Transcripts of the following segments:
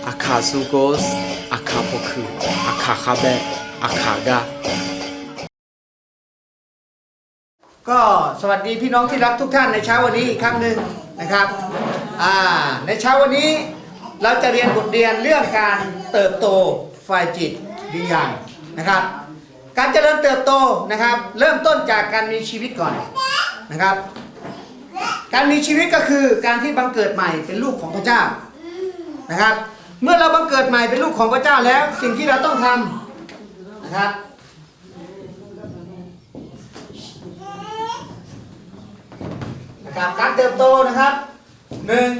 อาคาซูโกสอาคาโพคืออาคาคาเบะอาคากาก็สวัสดีพี่น้องที่รักทุกท่านในเช้าวันนี้อีกครั้งหนึ่งนะครับในเช้าวันนี้เราจะเรียนบทเรียนเรื่องการเติบโตฝ่ายจิตวิญญาณนะครับการเจริญเติบโตนะครับเริ่มต้นจากการมีชีวิตก่อนนะครับการมีชีวิตก็คือการที่บังเกิดใหม่เป็นลูกของพระเจ้านะครับเมื่อเราบังเกิดใหม่เป็นลูกของพระเจ้าแล้วสิ่งที่เราต้องทำนะครับการเติบโตนะครับหนึ่ง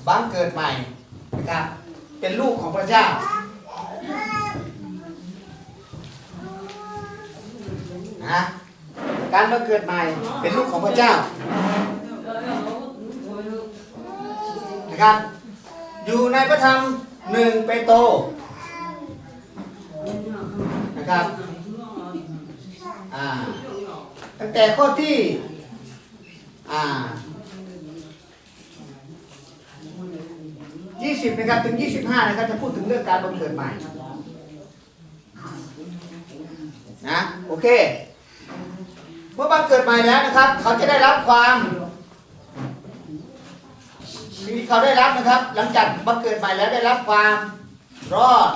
บังเกิดใหม่นะครับเป็นลูกของพระเจ้านะการบังเกิดใหม่เป็นลูกของพระเจ้านะครับอยู่ในพระธรรม1 เปโตรนะครับตั้งแต่ข้อที่20นะครับถึง25นะครับจะพูดถึงเรื่องการบังเกิดใหม่นะโอเคเมื่อบังเกิดใหม่แล้วนะครับเขาจะได้รับความที่เขาได้รับนะครับหลังจากบังเกิดใหม่แล้วได้รับความรอด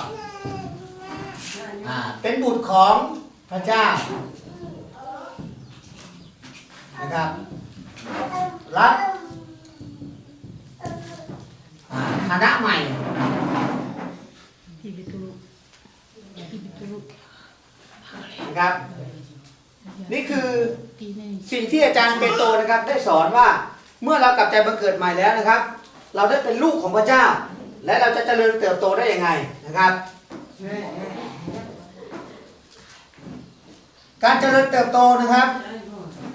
เป็นบุตรของพระเจ้านะครับรับฐานะใหม่นะครับนี่คือสิ่งที่อาจารย์เปโตรนะครับได้สอนว่าเมื่อเรากลับใจบังเกิดใหม่แล้วนะครับเราได้เป็นลูกของพระเจ้าและเราจะเจริญเติบโตได้ยังไงนะครับการเจริญเติบโตนะครับ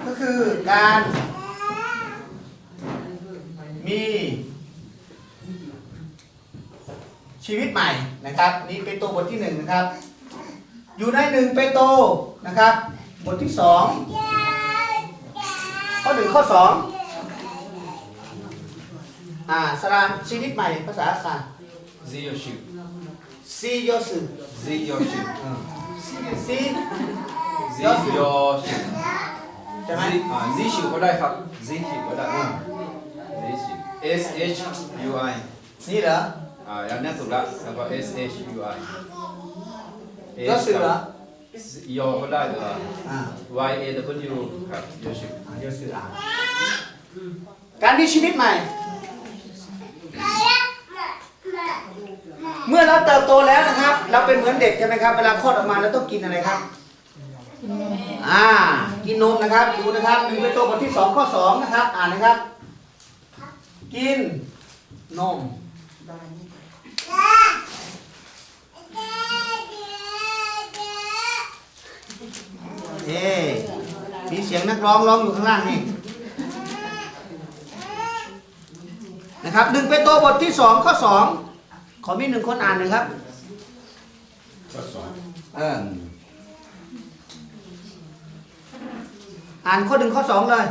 ก็คือการมีชีวิตใหม่นะครับนี่เปโตรบทที่1นะครับอยู่ใน1 เปโตรนะครับบทที่2ข้อ1ข้อ2สรานชีวิตใหม่ภาษาอังกฤษ See your sheep. See your sheep See your sheep. See See your sheep. ใช่ไหม See sheep ก็ได้ครับ See sheep ก็ได้ See sheep. S H U I นี่เหรอ อย่างนี้ถูกแล้วแล้วก็ S H U I ยอสือเหรอ ยอก็ได้แต่ว่า Y A W ครับ your sheep ยอสือการมีชีวิตใหม่เมื่อเราเติบโตแล้วนะครับเราเป็นเหมือนเด็กใช่ไหมครับเวลาคลอดออกมาเราต้องกินอะไรครับกินนมนะครับดูนะครับ1 เปโตรบทที่2ข้อ2นะครับอ่านนะครับกินนมมีเสียงนักร้องอยู่ข้างล่างนี่นะครับ1 เปโตรบทที่2ข้อ2ขอมี1คนอ่านหน่อยครับอ่านข้อ1ข้อ2เลย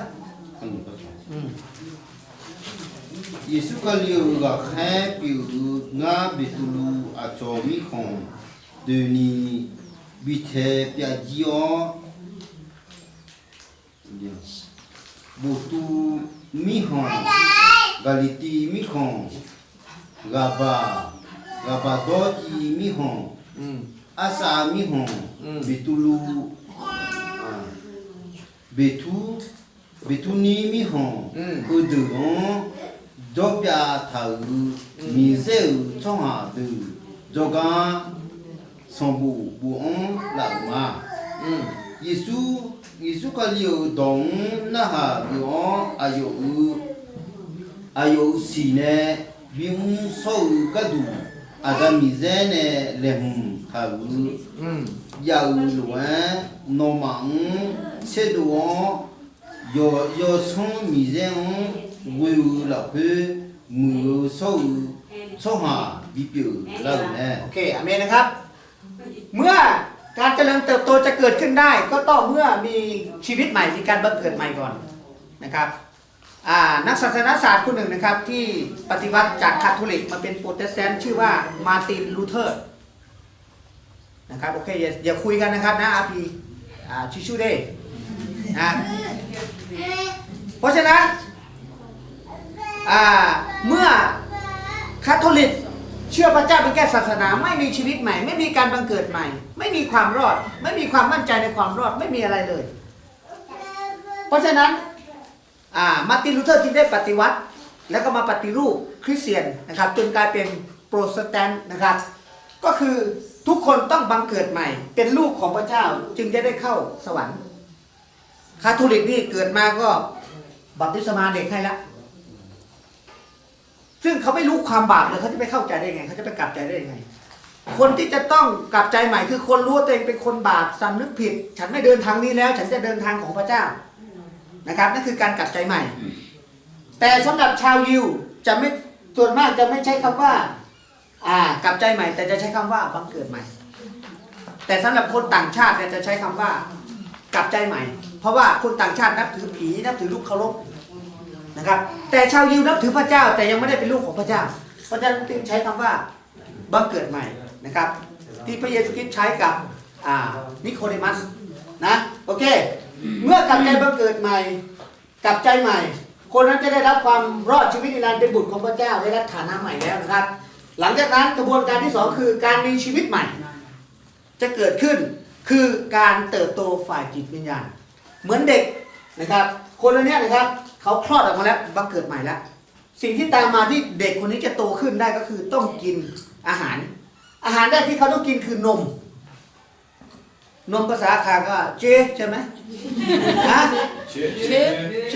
예수갈리오가 해비우 나 비둘루 아초미콩 드니 밑에 뼈지어 보투 미홍 갈리티 미콩 가바도지 미홍 아사 미홍 비둘루 베투니 미홍 그들은 조비아타우 미세우 총하드 조가 성부 부엉 라마 예수 갈리오 동 나하 그어 아요 시네 비웅 서우 가두 아다미제네 레흠 하우 야우루에 노망 세두어 요성 미제응 외우 라페 무요 서우 소하 비뼈 라네 โอเคอาเมนนะครับเมื่อการเจริญเติบโตจะเกิดขึ้นได้ก็ต้องเมื่อมีชีวิตใหม่มีการบังเกิดใหม่ก่อนนะครับ นักศาสนศาสตร์คนหนึ่งนะครับที่ปฏิวัติจากคาทอลิกมาเป็นโปรเตสแตนต์ชื่อว่ามาร์ตินลูเทอร์นะครับโอเคอย่าคุยกันนะครับนะอาพีชิชูเดนะเพราะฉะนั้นเมื่อคาทอลิกเชื่อพระเจ้าเป็นแก่ศาสนาไม่มีชีวิตใหม่ไม่มีการบังเกิดใหม่ ไม่มีความรอดไม่มีความมั่นใจในความรอดไม่มีอะไรเลย เพราะฉะนั้นมาร์ตินลูเทอร์จึงได้ปฏิวัติแล้วก็มาปฏิรูปคริสเตียนนะครับจนกลายเป็นโปรเตสแตนต์นะครับก็คือทุกคนต้องบังเกิดใหม่เป็นลูกของพระเจ้าจึงจะได้เข้าสวรรค์คาทอลิกนี่เกิดมาก็บัพติศมาเด็กให้ละซึ่งเขาไม่รู้ความบาปเลยเขาจะไปเข้าใจได้ไงเขาจะไปกลับใจได้ยังไงคนที่จะต้องกลับใจใหม่คือคนรู้ว่าตัวเองเป็นคนบาปสำนึกผิดฉันไม่เดินทางนี้แล้วฉันจะเดินทางของพระเจ้านะครับนั่นคือการกลับใจใหม่แต่สำหรับชาวยิวจะไม่ส่วนมากจะไม่ใช้คำว่ากลับใจใหม่แต่จะใช้คำว่าบังเกิดใหม่แต่สำหรับคนต่างชาติจะใช้คำว่ากลับใจใหม่เพราะว่าคนต่างชาตินับถือผีนับถือลูกเคารพนะครับแต่ชาวยิวนับถือพระเจ้าแต่ยังไม่ได้เป็นลูกของพระเจ้าเพราะฉะนั้นจึงใช้คำว่าบังเกิดใหม่นะครับที่พระเยซูคริสต์ใช้กับนิโคเดมัสนะโอเคเมื่อกลับใจบังเกิดใหม่กลับใจใหม่คนนั้นจะได้รับความรอดชีวิตนิรันดร์เป็นบุตรของพระเจ้าได้รับฐานะใหม่แล้วนะครับหลังจากนั้นกระบวนการที่สองคือการมีชีวิตใหม่จะเกิดขึ้นคือการเติบโตฝ่ายจิตวิญญาณเหมือนเด็กนะครับคนเหล่านี้นะครับเขาคลอดออกมาแล้วบังเกิดใหม่แล้วสิ่งที่ตามมาที่เด็กคนนี้จะโตขึ้นได้ก็คือต้องกินอาหารแรกที่เขาต้องกินคือนมภาษาคาก็เจใช่ไหมฮะเช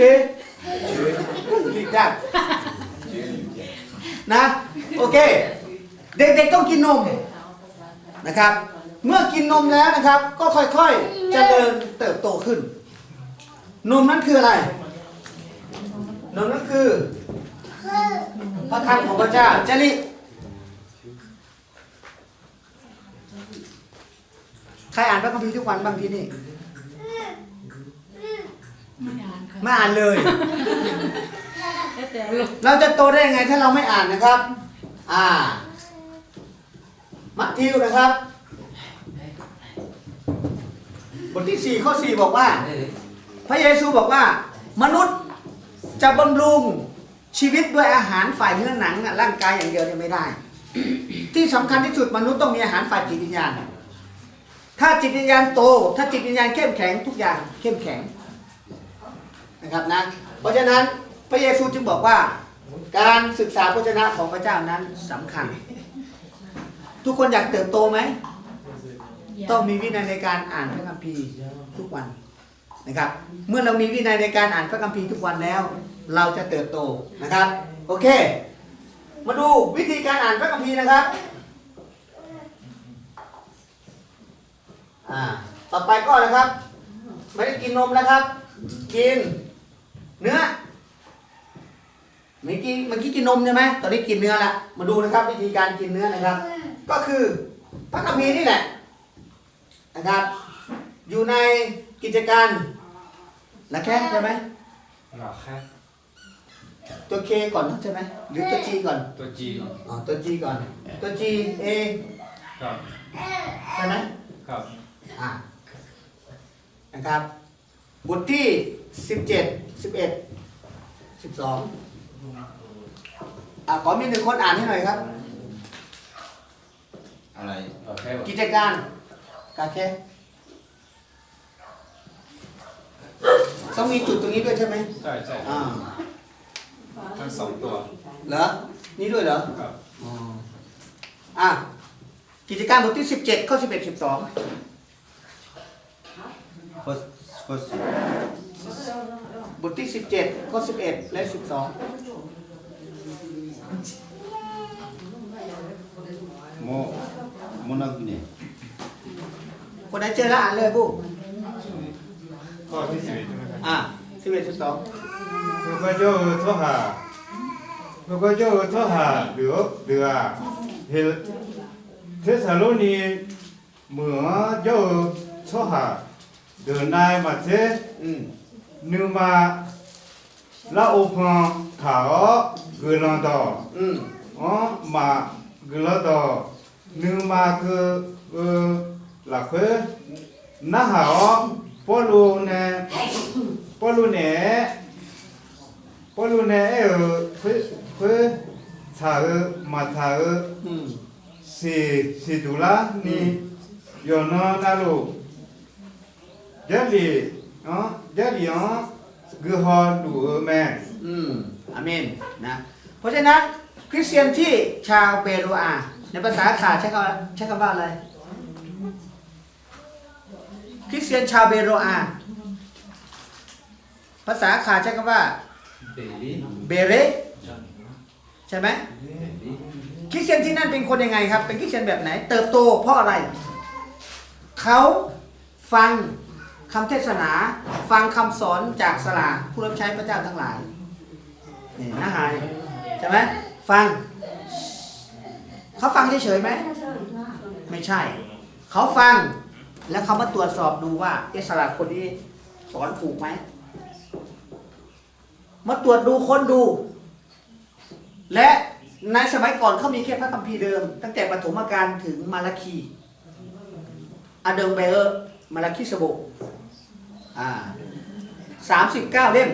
ลิกได้นะโอเคเด็กๆต้องกินนมนะครับเมื่อกินนมแล้วนะครับก็ค่อยๆเจริญเติบโตขึ้นนมนั้นคืออะไรนมนั้นคือพระคำของพระเจ้าจริใครอ่านพระคัมภีร์ทุกวันบางทีนี่ไม่อ่านเลย เราจะโตได้ยังไงถ้าเราไม่อ่านนะครับมัทธิวนะครับบทที่4ข้อ4บอกว่าพระเยซูบอกว่ามนุษย์จะบำรุงชีวิตด้วยอาหารฝ่ายเนื้อหนังร่างกายอย่างเดียวเนี่ยไม่ได้ ที่สำคัญที่สุดมนุษย์ต้องมีอาหารฝ่ายจิตวิญญาณถ้าจิตวิญญาณโตถ้าจิตวิญญาณเข้มแข็งทุกอย่างเข้มแข็งนะครับนะเพราะฉะนั้นพระเยซูจึงบอกว่าการศึกษาพระวจนะของพระเจ้านั้นสำคัญทุกคนอยากเติบโตไหมต้องมีวินัยในการอ่านพระคัมภีร์ทุกวันนะครับเมื่อเรามีวินัยในการอ่านพระคัมภีร์ทุกวันแล้วเราจะเติบโตนะครับโอเคมาดูวิธีการอ่านพระคัมภีร์นะครับต่อไปก็นะครับไม่ได้กินนมนะครับกินเนื้อเมื่อกี้กินนมใช่ไหมตอนนี้กินเนื้อละมาดูนะครับวิธีการกินเนื้อนะครับก็คือพระคัมภีร์นี่แหละนะครับอยู่ในกิจการละแค่ใช่ไหมตัวเคก่อนใช่ไหมหรือตัวจีก่อนตัวจีก่อนตัวจีก่อนตัวจีเอครับใช่ไหมครับนะครับบทที่17 11 12ขอมีหนึ่งคนอ่านให้หน่อยครับอะไรกิจการกาแคต้องมีจุดตรงนี้ด้วยใช่ไหมใช่ทั้ง2ตัวเหรอนี่ด้วยเหรอครับกิจการบทที่17ข้อ11 12บทที่17ข้อ11และ12โมนักเนี่ยคนไหนเจอแล้วอ่านเลยบุ๊ข้อที่11ใช่ไหมครับ11 12พระเจ้าทหารเหลือเทสาโลนีเหมือเจ้าทหารเดินได้มาเทนูมา la au point thao gulando อืม ma gulando nu ma ke la kwe na hao polu ne kwe thao ma thao อืม si tu la ni yo no na lo jadi gu ho du me อืมอาเมนนะเพราะฉะนั้นคริสเตียนที่ชาวเปรูอาในภาษาขาใช้คำว่าอะไรคริสเตียนชาวเปรูอาภาษาขาใช้คำว่าเบเรใช่ไหมคริสเตียนที่นั่นเป็นคนยังไงครับเป็นคริสเตียนแบบไหนเติบโตเพราะอะไรเขาฟังคำเทศนาฟังคำสอนจากสลาผู้รับใช้พระเจ้าทั้งหลายนี่นะหายใช่ไหมฟังเขาฟังเฉยๆไหมไม่ใช่เขาฟังแล้วเขามาตรวจสอบดูว่าสลาคนนี้สอนถูกไหมมาตรวจดูค้นดูและในสมัยก่อนเขามีแค่พระคัมภีร์เดิมตั้งแต่ปฐมกาลถึงมาราคีอเดิมเบอร์มาราคีสโบ39 เล่ม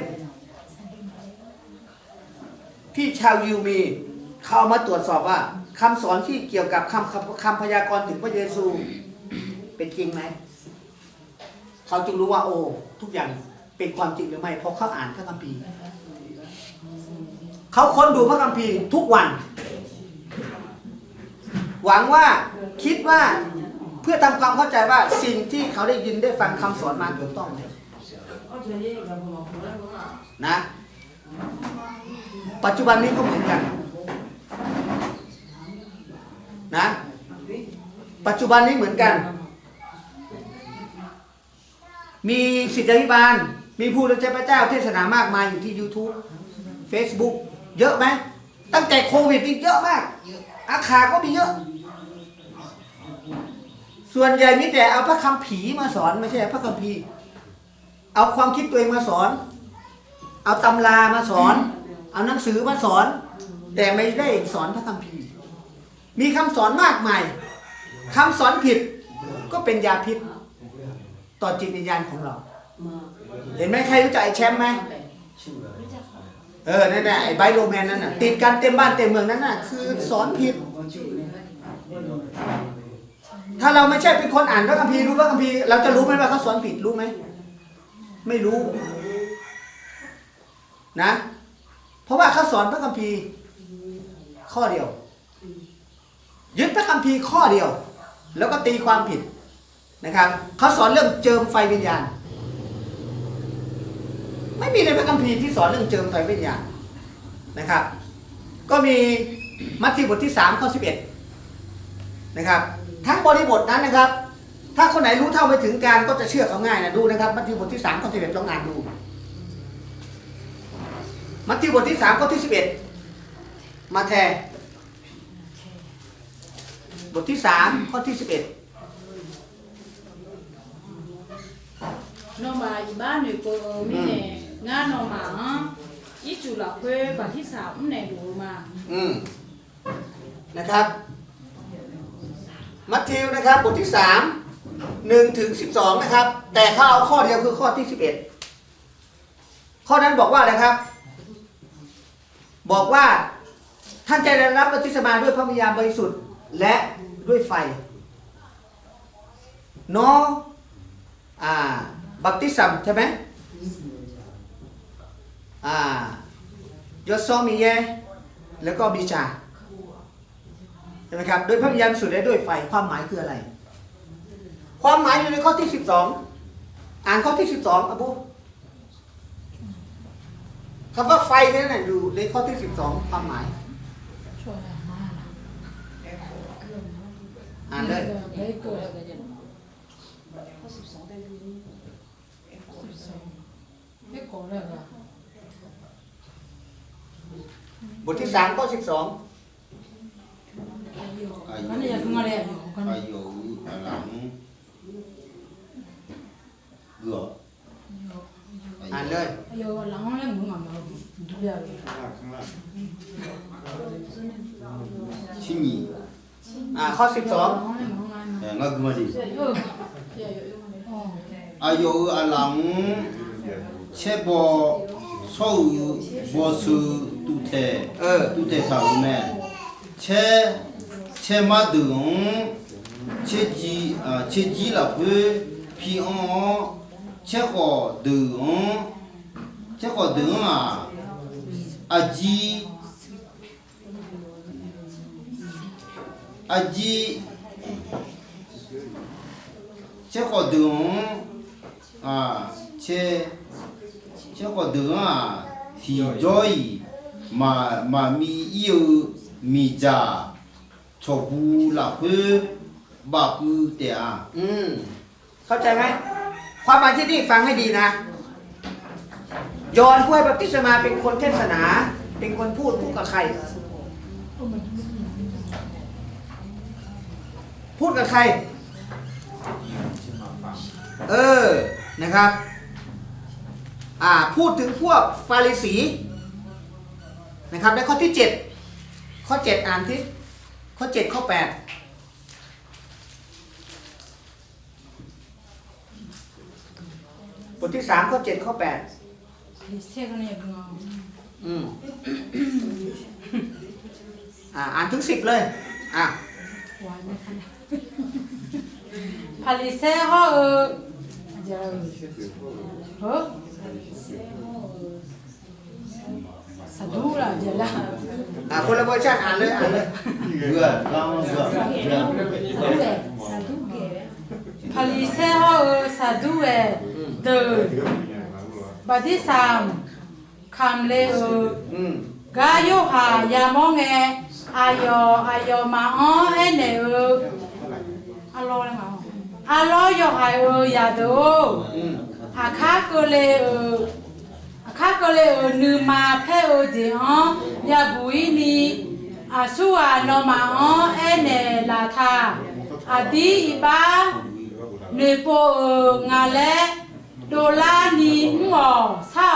ที่ชาวยิวมีเขาเอามาตรวจสอบว่าคำสอนที่เกี่ยวกับคำพยากรณ์ถึงพระเยซูเป็นจริงไหมเขาจึงรู้ว่าโอ้ทุกอย่างเป็นความจริงหรือไม่เพราะเขาอ่านพระคัมภีร์เขาค้นดูพระคัมภีร์ทุกวันหวังว่าคิดว่าเพื่อทำความเข้าใจว่าสิ่งที่เขาได้ยินได้ฟังคำสอนมาถูกต้องไหมนะปัจจุบันนี้ก็เหมือนกันนะปัจจุบันนี้เหมือนกันมีศิษยาภิบาลมีผู้รับใช้พระเจ้าเทศนามากมายอยู่ที่ YouTube Facebook เยอะไหมตั้งแต่โควิดนี่เยอะมากอาคาก็มีเยอะส่วนใหญ่มีแต่เอาพระคัมภีร์มาสอนไม่ใช่พระคัมภีร์เอาความคิดตัวเองมาสอนเอาตำรามาสอนเอาหนังสือมาสอนแต่ไม่ได้สอนพระคัมภีร์มีคำสอนมากมายคำสอนผิดก็เป็นยาพิษต่อจิตวิญญาณของเราเห็นไหมใครรู้จักไอ้แชมป์ไหมนั่นแหละไอ้ไบโรแมนนั่นน่ะติดกันเต็มบ้านเต็มเมืองนั้นน่ะคือสอนผิดถ้าเราไม่ใช่เป็นคนอ่านพระคัมภีร์รู้พระคัมภีร์เราจะรู้ไหมว่าเขาสอนผิดรู้ไหมไม่รู้นะเพราะว่าเขาสอนพระคัมภีร์ข้อเดียวยึดพระคัมภีร์ข้อเดียวแล้วก็ตีความผิดนะครับเขาสอนเรื่องเจิมไฟวิญญาณไม่มีในพระคัมภีร์ที่สอนเรื่องเจิมไฟวิญญาณนะครับก็มีมัทธิวบทที่3 ข้อ 11นะครับทั้งบริบทนั้นนะครับถ้าคนไหนรู้เท่าไม่ถึงการก็จะเชื่อเขาง่ายนะดูนะครับมัทธิวบทที่3 ข้อ 11ลองอ่านดูมัทธิวบทที่3 ข้อที่11มาแทบทที่3 ข้อที่11นอมาอีบ้านหนูก็มีเนี่ยงานนอมาอีจุละเพื่อบัตรที่3เนี่ยดูมานะครับมัทธิวนะครับบทที่3 1 ถึง 12นะครับแต่เขาเอาข้อเดียวคือข้อที่11ข้อนั้นบอกว่าอะไรครับบอกว่าท่านจะได้รับบัพติศมาด้วยพระวิญญาณบริสุทธิ์และด้วยไฟโนบัพติซัมใช่ไหมยศมีเยแล้วก็บิชาใช่ไหมครับด้วยพระวิญญาณบริสุทธิ์และด้วยไฟความหมายคืออะไรความหมายอยู่ในข้อที่12อ่านข้อที่12อบูคำว่าไฟนั่นน่ะอยู่ในข้อที่12ความหมายอ่านเลยบทที่3 ข้อ 12ayo alam gua อ่านเลย ayo lang lang ngam 亲你， ข้อ 12 我干嘛的？阿有阿郎，切包手包手都太都太差了没？切马灯，切鸡了会皮昂，切好灯，切好灯啊，阿鸡。阿姐，切好灯啊，切好灯啊，提早伊嘛米有米渣，错不拉回บาปูเตีย เข้าใจไหมความหมายที่นี่ฟังให้ดีนะยอห์นผู้ให้บัพติศมาเป็นคนเทศนา เป็นคนพูดกับใคร พูดกับใครนะครับพูดถึงพวกฟาริสีนะครับในข้อที่7ข้อ7อ่านที่ข้อ7ข้อ8บทที่3ข้อ7ข้อ8อ่านถึง10เลยพาริเซ่เขาสะดุ้งละเดี๋ยวละคนละเวอร์ชันอ่านเลยเบื่อลองเบื่อพาริเซ่เขาสะดุ้งเดินบัดที่3คำเลกาโยหายามองอายมาอ๋อเนอารอเลยมั้งอารอยหายยาดูอาคาก็เลยนึมาเพอจีอ๋อยาบุยนีอาสุวานอมาอ๋อเนลาทาอดีอีบ้าเนโปงาเลโดลานีงัวเศร้า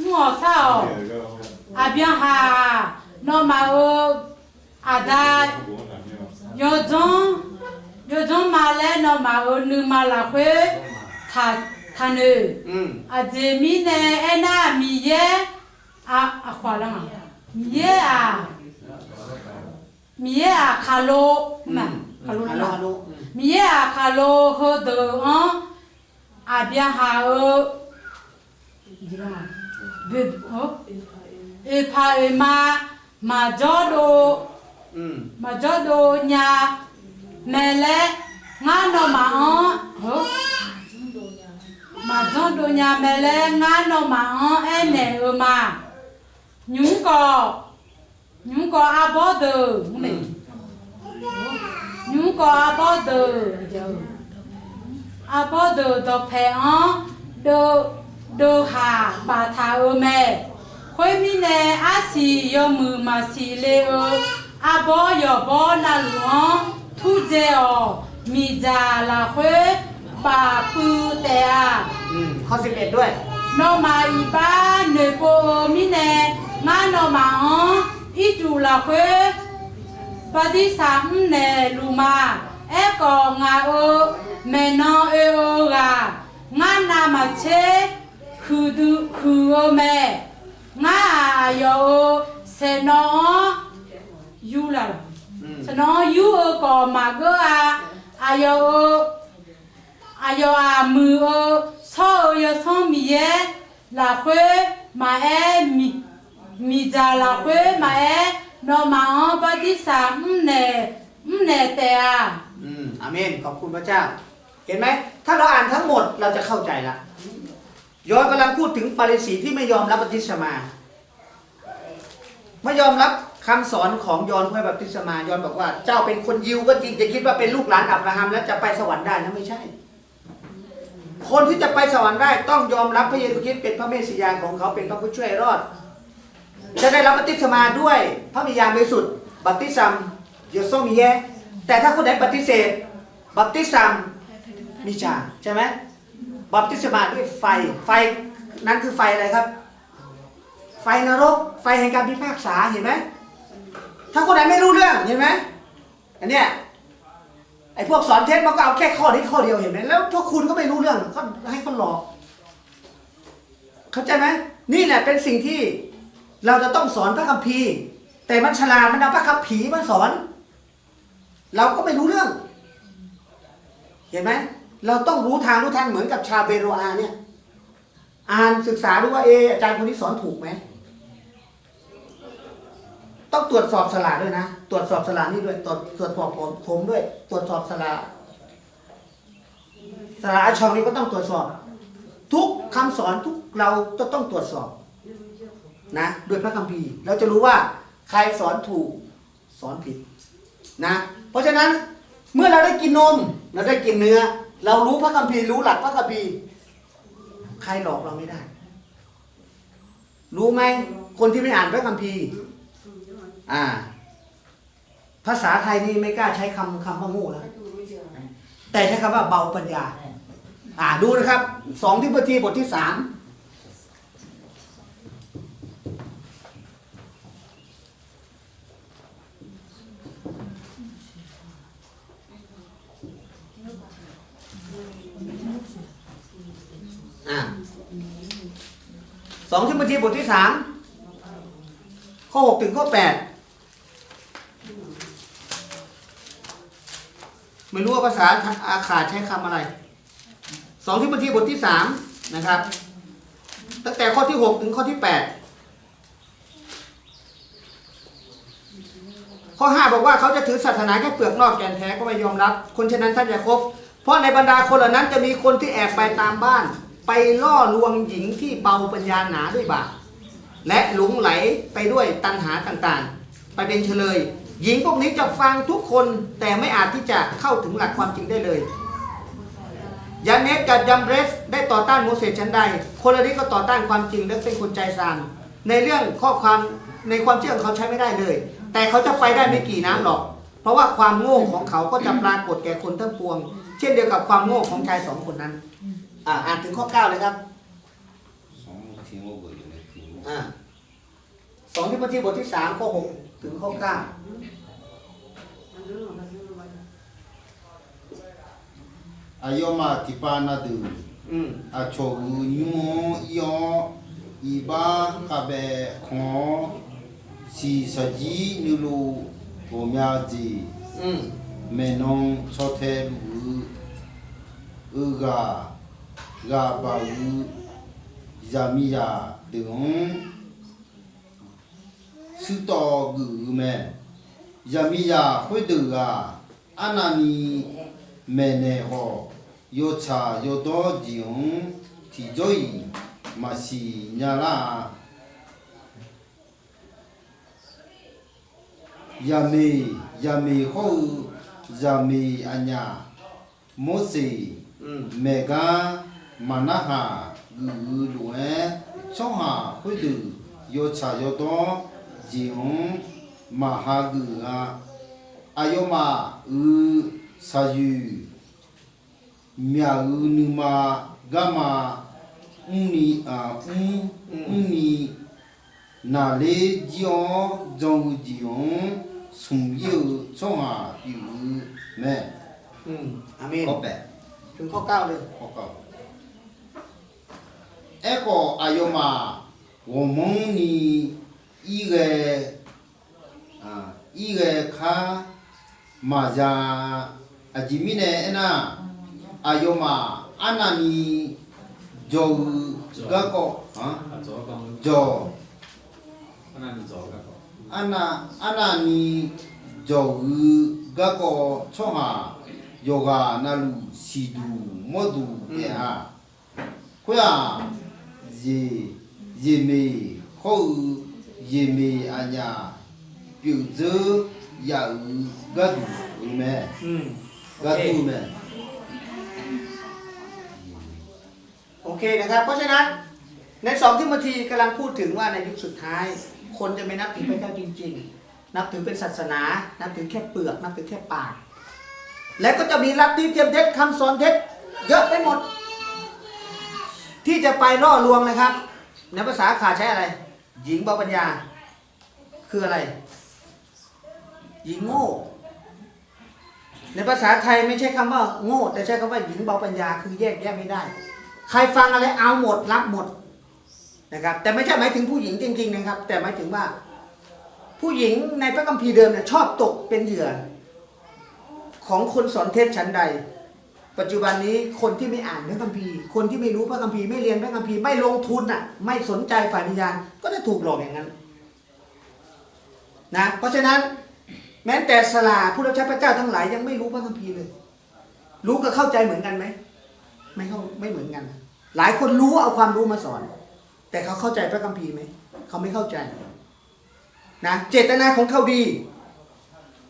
งัวเศร้าอาเบียงหานอมาอาดายอจงมาแล้วนอมานึมาละเควทานอาเจมีเนเอน่ามีเยอาควาละมั้งมีเยคาโลมั้งคาโลละมีเยคาโลเฮเดออาเบียงหาเบ็ดเอพาเอมาจอโดญาแม่เล่งานอมาอ๋อมาจอโดญาแม่เล่งานอมาอ๋อเนมายุงก็อาบอเดอมั้ยยุงก็อาบอเดออาบอเดอดอเพอ๋อโดหาบาทาแม่ค่อยมีแน่อาสียมือมาสีเลอาบอยอบอนาหลวงทุเจอมีจาลาค่อยปาปูเตอาข้อ11ด้วยนอมาอีบ้าเนโปมีแน่งานอมาอ๋ออีจูลาค่อยปฏิสามเนลูมากองาแม่นอกางานนามาเชคือแม่งาโยเซนอยูละเซนอยูก็มาก็อาโยมือซอยซอมีเยลาเควมามีจาลาเควมานอมาปฏิสามเนเตอาอาเมนขอบคุณพระเจ้าเห็นไหมถ้าเราอ่านทั้งหมดเราจะเข้าใจละยอห์นกำลังพูดถึงฟาริสีที่ไม่ยอมรับบัพติศมาไม่ยอมรับคำสอนของยอห์นผู้ให้บัพติศมายอห์นบอกว่าเจ้าเป็นคนยิวก็จริงจะคิดว่าเป็นลูกหลานอับราฮัมแล้วจะไปสวรรค์ได้นะไม่ใช่คนที่จะไปสวรรค์ได้ต้องยอมรับพระเยซูคริสต์เป็นพระเมสสิยาของเขาเป็นพระผู้ช่วยรอดจะได้รับบัพติศมาด้วยพระวิญญาณบริสุทธิ์บัพติศโยโซมีแยแต่ถ้าคนไหนปฏิเสธบัพติศมิจาใช่ไหมบัพติศมาด้วยไฟนั้นคือไฟอะไรครับ ไฟนรกไฟแห่งการพิพากษาเห็นไหมถ้าคนไหนไม่รู้เรื่องเห็นไหมอันเนี้ยไอ้พวกสอนเท็จมันก็เอาแค่ข้อนี้ข้อเดียวเห็นไหมแล้วพวกคุณก็ไม่รู้เรื่องก็ให้คนหลอกเข้าใจไหมนี่แหละเป็นสิ่งที่เราจะต้องสอนพระคัมภีร์แต่มันฉลาดมันเอาพระคัมภีร์มาสอนเราก็ไม่รู้เรื่อง เห็นไหมเราต้องรู้ทางรู้ทางเหมือนกับชาวเบโรอาเนี่ยอ่านศึกษาดูว่าอาจารย์คนนี้สอนถูกไหมต้องตรวจสอบสลากด้วยนะตรวจสอบสลากนี่ด้วยตรวจสอบผมด้วยตรวจสอบสลากอาชองนี้ก็ต้องตรวจสอบทุกคำสอนทุกเราจะต้องตรวจสอบนะด้วยพระคัมภีร์เราจะรู้ว่าใครสอนถูกสอนผิดนะเพราะฉะนั้นเมื่อเราได้กินนมเราได้กินเนื้อเรารู้พระคัมภีร์รู้หลักพระคัมภีร์ใครหลอกเราไม่ได้รู้ไหมคนที่ไม่อ่านพระคัมภีร์ภาษาไทยนี่ไม่กล้าใช้คำว่าโง่แล้วแต่ใช้คำว่าเบาปัญญาดูนะครับ2 ทิโมธีบทที่ 32 ทิโมธีบทที่ 3 ข้อ 6 ถึงข้อ 8ไม่รู้ว่าภาษาอาขาดใช้คำอะไร2 ทิโมธีบทที่ 3นะครับตั้งแต่ข้อที่ 6 ถึงข้อที่ 8 ข้อ 5บอกว่าเขาจะถือศาสนาแค่เปลือกนอกแก่นแท้ก็ไม่ยอมรับคนฉะนั้นท่านอย่าคบเพราะในบรรดาคนเหล่านั้นจะมีคนที่แอบไปตามบ้านไปล่อลวงหญิงที่เบาปัญญาหนาด้วยบาปและหลงไหลไปด้วยตัณหาต่างๆไปเป็นเฉลยหญิงพวกนี้จะฟังทุกคนแต่ไม่อาจที่จะเข้าถึงหลักความจริงได้เลยยาเนสกับยัมเบรสได้ต่อต้านโมเสสชั้นใดคนเหล่านี้ก็ต่อต้านความจริงและเป็นคนใจซามในเรื่องข้อความในความเชื่อของเขาใช้ไม่ได้เลยแต่เขาจะไปได้ไม่กี่น้ำหรอกเพราะว่าความโง่ของเขาก็จะปรากฏแก่คนทั้งปวงเช่นเดียวกับความโง่ของชาย2 คนนั้นอ่านถึงข้อ 9เลยครับ2 ทิโมธีบทที่ 3 ข้อ 6 ถึงข้อ 9อายุมาทิปานาดูอาโชกุนิโมยออีบากาเบคอนสีสจีนิลูโกมยาจีเมนองโชเทลูกาบาอูยามิยาดึงสุตอกุเมยามิยาคุยดูกาอานานีเมเนโฮโยชาโยโตจิงที่จอยมาสีญาลายามีโฮยามีอัญญาโมสีเมกามานะฮากุลุเอช่องหาคุยดูโยชาโยโตจิงมาฮากุอายุมาสายุမြာဦးနူမာဂမအူနီအူနီနာလေဂျောဂျောင်ဂျီယွန်ဆုံယူချောဟာပြူမဲอาเมน ဟုတ်ပဲ ถึงข้อ 9เลย ဟုတ်ကောအဲ့ကောအာယောမာဝမုန်နီဤရဲခါမာဇာအဂျီမီနေအနာอายุมาอานานีโจก็ก็ฮะโจอานานีโจก็ก็ช่องหาโยกานาลูสีดูโมดูเนี่ยฮะคุยเยเมเขาเยเมอันยาผิวเจอยาก็ดูแม่ก็ดูแม่โอเคนะครับเพราะฉะนั้นใน2 ทิโมธีกำลังพูดถึงว่าในยุคสุดท้ายคนจะไม่นับถือพระเจ้าจริงๆนับถือเป็นศาสนานับถือแค่เปลือกนับถือแค่ปากและก็จะมีลัทธิเทียมเท็จคำสอนเท็จเยอะไปหมดที่จะไปล่อลวงนะครับในภาษาขาใช้อะไร หญิงเบาปัญญาคืออะไรหญิงโง่ในภาษาไทยไม่ใช่คำว่าโง่แต่ใช้คำว่าหญิงเบาปัญญาคือแยกแยะไม่ได้ ใครฟังอะไรเอาหมดรับหมดนะครับแต่ไม่ใช่หมายถึงผู้หญิงจริงๆนะครับแต่หมายถึงว่าผู้หญิงในพระคัมภีร์เดิมเนี่ยชอบตกเป็นเหยื่อของคนสอนเทศชั้นใดปัจจุบันนี้คนที่ไม่อ่านพระคัมภีร์คนที่ไม่รู้พระคัมภีร์ไม่เรียนพระคัมภีร์ไม่ลงทุนอ่ะไม่สนใจฝ่ายวิญญาณก็จะถูกหลอกอย่างนั้นนะเพราะฉะนั้นแม้แต่สลาผู้รับใช้พระเจ้าทั้งหลายยังไม่รู้พระคัมภีร์เลยรู้กับเข้าใจเหมือนกันไหมไม่เหมือนกันหลายคนรู้เอาความรู้มาสอนแต่เขาเข้าใจพระคัมภีร์ไหมเขาไม่เข้าใจนะเจตนาของเขาดี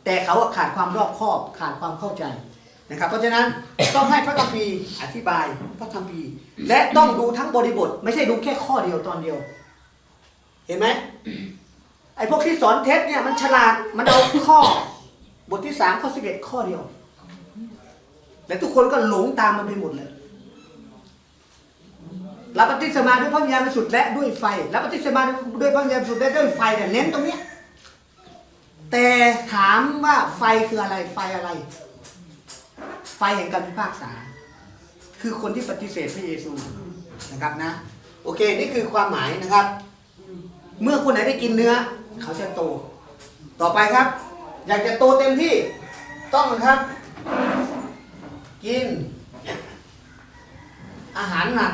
แต่เขาขาดความรอบคอบขาดความเข้าใจนะครับเพราะฉะนั้นต้องให้พระคัมภีร์อธิบายพระคัมภีร์และต้องดูทั้งบริบทไม่ใช่ดูแค่ข้อเดียวตอนเดียวเห็นไหมไอ้พวกที่สอนเท็จเนี่ยมันฉลาดมันเอาข้อบทที่3ข้อ11ข้อเดียวและทุกคนก็หลงตามมันไปหมดเลยรับบัพติศมาด้วยพระวิญญาณบริสุทธิ์และด้วยไฟรับบัพติศมาด้วยพระวิญญาณบริสุทธิ์และด้วยไฟเนี่ยเน้นตรงเนี้ยแต่ถามว่าไฟคืออะไรไฟอะไรไฟแห่งการพิพากษาคือคนที่ปฏิเสธพระเยซูนะครับนะโอเคนี่คือความหมายนะครับเมื่อคนไหนได้กินเนื้อเขาจะโตต่อไปครับอยากจะโตเต็มที่ต้องนะครับกินอาหารหนัก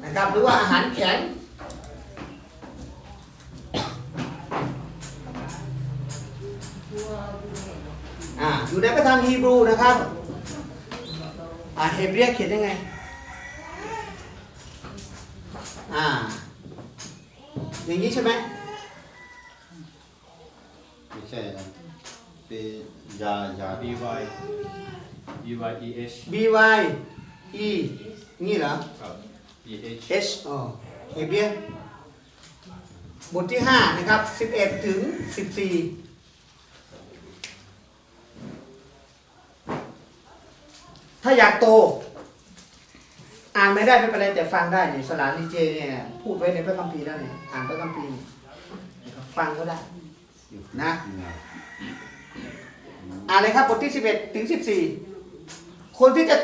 นะครับหรือว่าอาหารแข็งอยู่ในพระธรรมฮีบรูนะครับเฮบรีเขียนยังไงอย่างนี้ใช่ไหมไม่ใช่นะเป็นยา B Y E H B Y E นี่เหรอ ครับ E H H เฮบรีบทที่5นะครับ11ถึง14ถ้าอยากโตอ่านไม่ได้ไม่เป็นไรแต่ฟังได้เนี่ยสลาลีเจเนี่ยพูดไว้ในพระคัมภีร์แล้วเนี่ยอ่านพระคัมภีร์ฟังก็ได้นะอ่านเลยครับบทที่11ถึง14คนที่จะ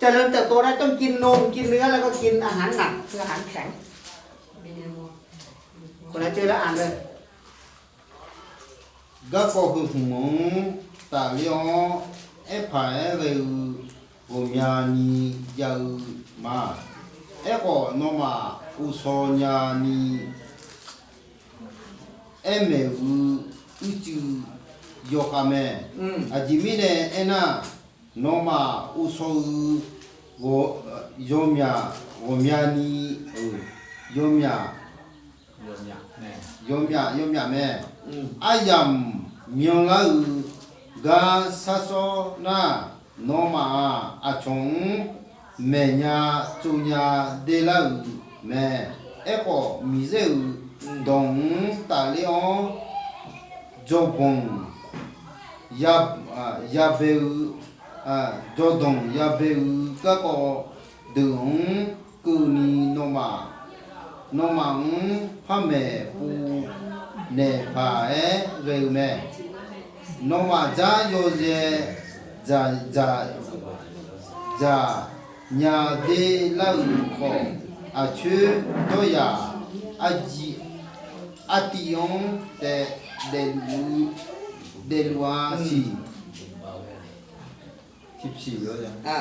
เจริญเติบโตได้ต้องกินนมกินเนื้อแล้วก็กินอาหารหนักคืออาหารแข็งคนไหนเจอแล้วอ่านเลย ก็คือหงตาเลียวเอฟายเรือโอมีานียามาเอก็นมาอุโซญานีเอเมอุจูโยคาเมอาจิมิเนเอนะนมาอุโซโยมีานีโยมีา โยมอยากแน่ โยมยาแม่อายามเมียงลากาซาโซนาโนมาอาชงเมียจุญาเดลาแม่เอโกมิเซอดงตาลีออนจบงยาเบลจดงยาเบลก็ดึงกูนีโนมาโนมังพระเมปูเนพาเอเรวเมโนมาจาโยเจจาญาเดลาอุโคอาชูโตยาอาจิอาติยองเดลูอาซี14แล้วจ้ะ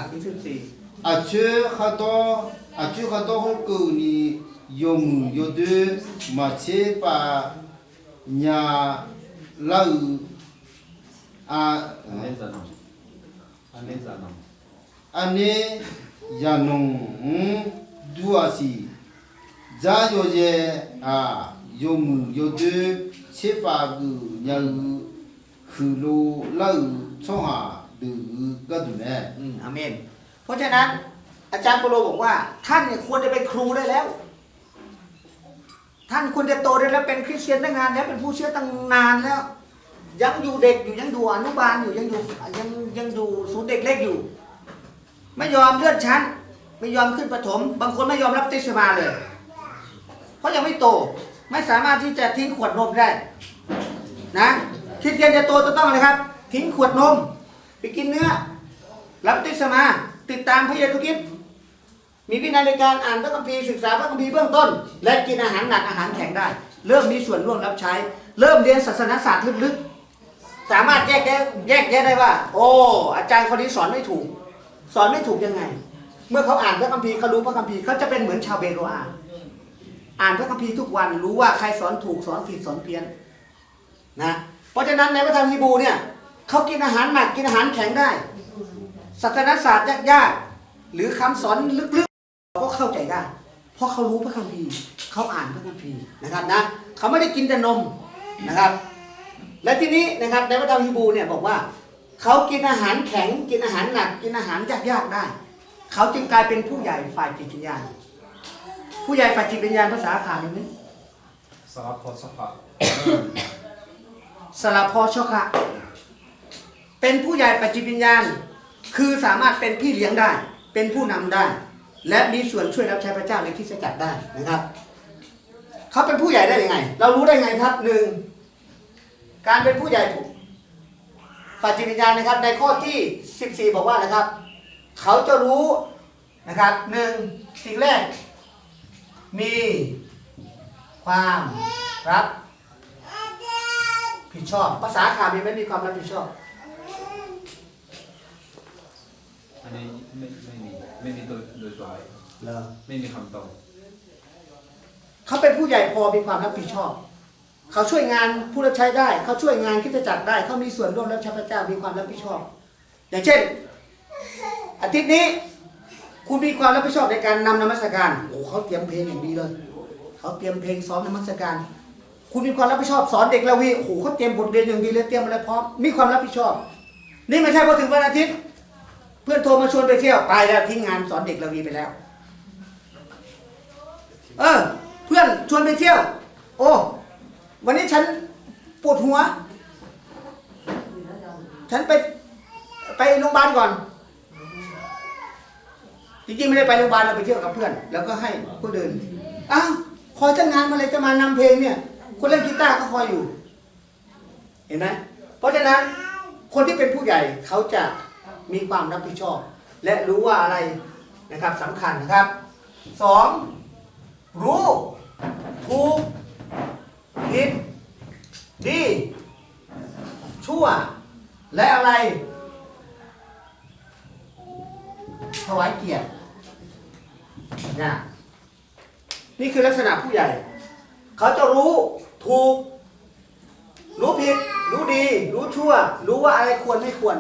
14อาชูขาโตของกูนี่ยมยดมาเชปาญาลาอันนี้จะนองอันนี้ยานงดูอาซีจาโยเจยมยดเชปากูญาคือโลลาช่องหาดูก็ดูแน่อาเมนเพราะฉะนั้นอาจารย์โปโลบอกว่าท่านเนี่ยควรจะเป็นครูได้แล้วท่านควรจะโตได้แล้วเป็นคริสเตียนตั้งนานแล้วเป็นผู้เชื่อตั้งนานแล้วยังอยู่เด็กอยู่ยังดูอนุบาลอยู่ยังอยู่ศูนย์เด็กเล็กอยู่ไม่ยอมเลื่อนชั้นไม่ยอมขึ้นประถมบางคนไม่ยอมรับติสมาเลยเพราะยังไม่โต ไม่สามารถที่จะทิ้งขวดนมได้นะคริสเตียนจะโตจะต้องอะไรครับ ทิ้งขวดนมไปกินเนื้อรับติสมาติดตามพระเยซูคริสต์มีวินัยในการอ่านพระคัมภีร์ศึกษาพระคัมภีร์เบื้องต้น และกินอาหารหนักอาหารแข็งได้ เริ่มมีส่วนร่วมรับใช้ เริ่มเรียนศาสนศาสตร์ลึกๆสามารถแยกแยะได้ว่า โอ้อาจารย์คนนี้สอนไม่ถูกยังไง เมื่อเขาอ่านพระคัมภีร์เขารู้พระคัมภีร์เขาจะเป็นเหมือนชาวเบโรอาอ่านพระคัมภีร์ทุกวันรู้ว่าใครสอนถูกสอนผิดสอนเพี้ยนนะเพราะฉะนั้นในพระธรรมฮีบรูเนี่ยเขากินอาหารหนักกินอาหารแข็งได้ศาสนศาสตร์ยากๆหรือคำสอนลึกๆก็เข้าใจได้เพราะเขารู้พระคัมภีร์เขาอ่านพระคัมภีร์นะครับนะเขาไม่ได้กินแต่นมนะครับและทีนี้นะครับในพระธรรมฮีบรูเนี่ยบอกว่าเขากินอาหารแข็งกินอาหารหนักกินอาหารยากๆได้เขาจึงกลายเป็นผู้ใหญ่ฝ่ายจิตวิญญาณผู้ใหญ่ฝ่ายจิตวิญญาณภาษาขาดไหมสลาพอชคะเป็นผู้ใหญ่ฝ่ายจิตวิญญาณคือสามารถเป็นพี่เลี้ยงได้เป็นผู้นำได้และมีส่วนช่วยรับใช้พระเจ้าในคริสตจักรได้นะครับเขาเป็นผู้ใหญ่ได้ยังไงเรารู้ได้ไงครับหนึ่งการเป็นผู้ใหญ่ฝ่ายจิตวิญญาณนะครับในข้อที่14บอกว่านะครับเขาจะรู้นะครับหนึ่งสิ่งแรกมีความรับผิดชอบภาษาขามีไหมมีความรับผิดชอบอันนี้ไม่มีตัวโดยตัวไม่มีคำตอบเขาเป็นผู้ใหญ่พอมีความรับผิดชอบเขาช่วยงานผู้รับใช้ได้เขาช่วยงานคริสตจักรได้เขามีส่วนร่วมรับใช้พระเจ้ามีความรับผิดชอบอย่างเช่นอาทิตย์นี้คุณมีความรับผิดชอบในการนำนมัสการโอ้เขาเตรียมเพลงอย่างดีเลยเขาเตรียมเพลงซ้อมนมัสการคุณมีความรับผิดชอบสอนเด็กเลวีโอ้โหเขาเตรียมบทเรียนอย่างดีเลยเตรียมอะไรพร้อมมีความรับผิดชอบนี่ไม่ใช่พอถึงวันอาทิตย์เพื่อนโทรมาชวนไปเที่ยวไปแล้วทิ้งงานสอนเด็กเลวีไปแล้วเพื่อนชวนไปเที่ยวโอ้วันนี้ฉันปวดหัวฉันไปโรงพยาบาลก่อนจริงๆไม่ได้ไปโรงพยาบาลเราไปเที่ยวกับเพื่อนแล้วก็ให้คนอื่นอ้าวคอยตั้งงานมาเลยจะมานำเพลงเนี่ยคนเล่นกีตาร์ก็คอยอยู่เห็นไหมเพราะฉะนั้นคนที่เป็นผู้ใหญ่เขาจะมีความรับผิดชอบและรู้ว่าอะไรนะครับสำคัญนะครับสองรู้ถูกผิดดีชั่วและอะไรถวายเกียรตินะนี่คือลักษณะผู้ใหญ่เขาจะรู้ถูกรู้ผิดรู้ดีรู้ชั่วรู้ว่าอะไรควรไม่ควร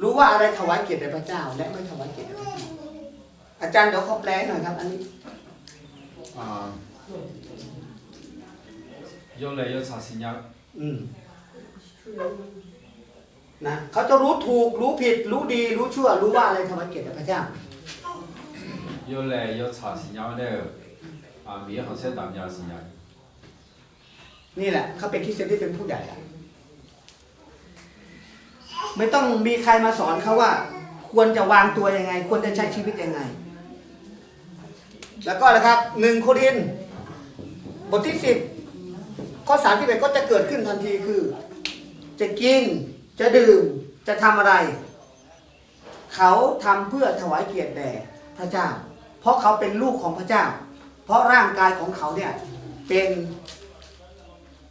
รู้ว่าอะไรถวายเกียรติแด่พระเจ้าและไม่ถวายเกียรติแด่พระเจ้าอาจารย์เดี๋ยวเขาแปลหน่อยครับอันนี้有来有查新约นะเขาจะรู้ถูกรู้ผิดรู้ดีรู้ชั่วรู้ว่าอะไรถวายเกียรติแด่พระเจ้า有来有查新约แล้วมีเขาใช้ตามยา新约นี่แหละเขาเป็นคริสเตียนที่เป็นผู้ใหญ่ไม่ต้องมีใครมาสอนเขาว่าควรจะวางตัวยังไงควรจะใช้ชีวิตยังไงแล้วก็นะครับ1 โครินธ์บทที่10ข้อ31ก็จะเกิดขึ้นทันทีคือจะกินจะดื่มจะทำอะไรเขาทำเพื่อถวายเกียรติแด่พระเจ้าเพราะเขาเป็นลูกของพระเจ้าเพราะร่างกายของเขาเนี่ยเป็น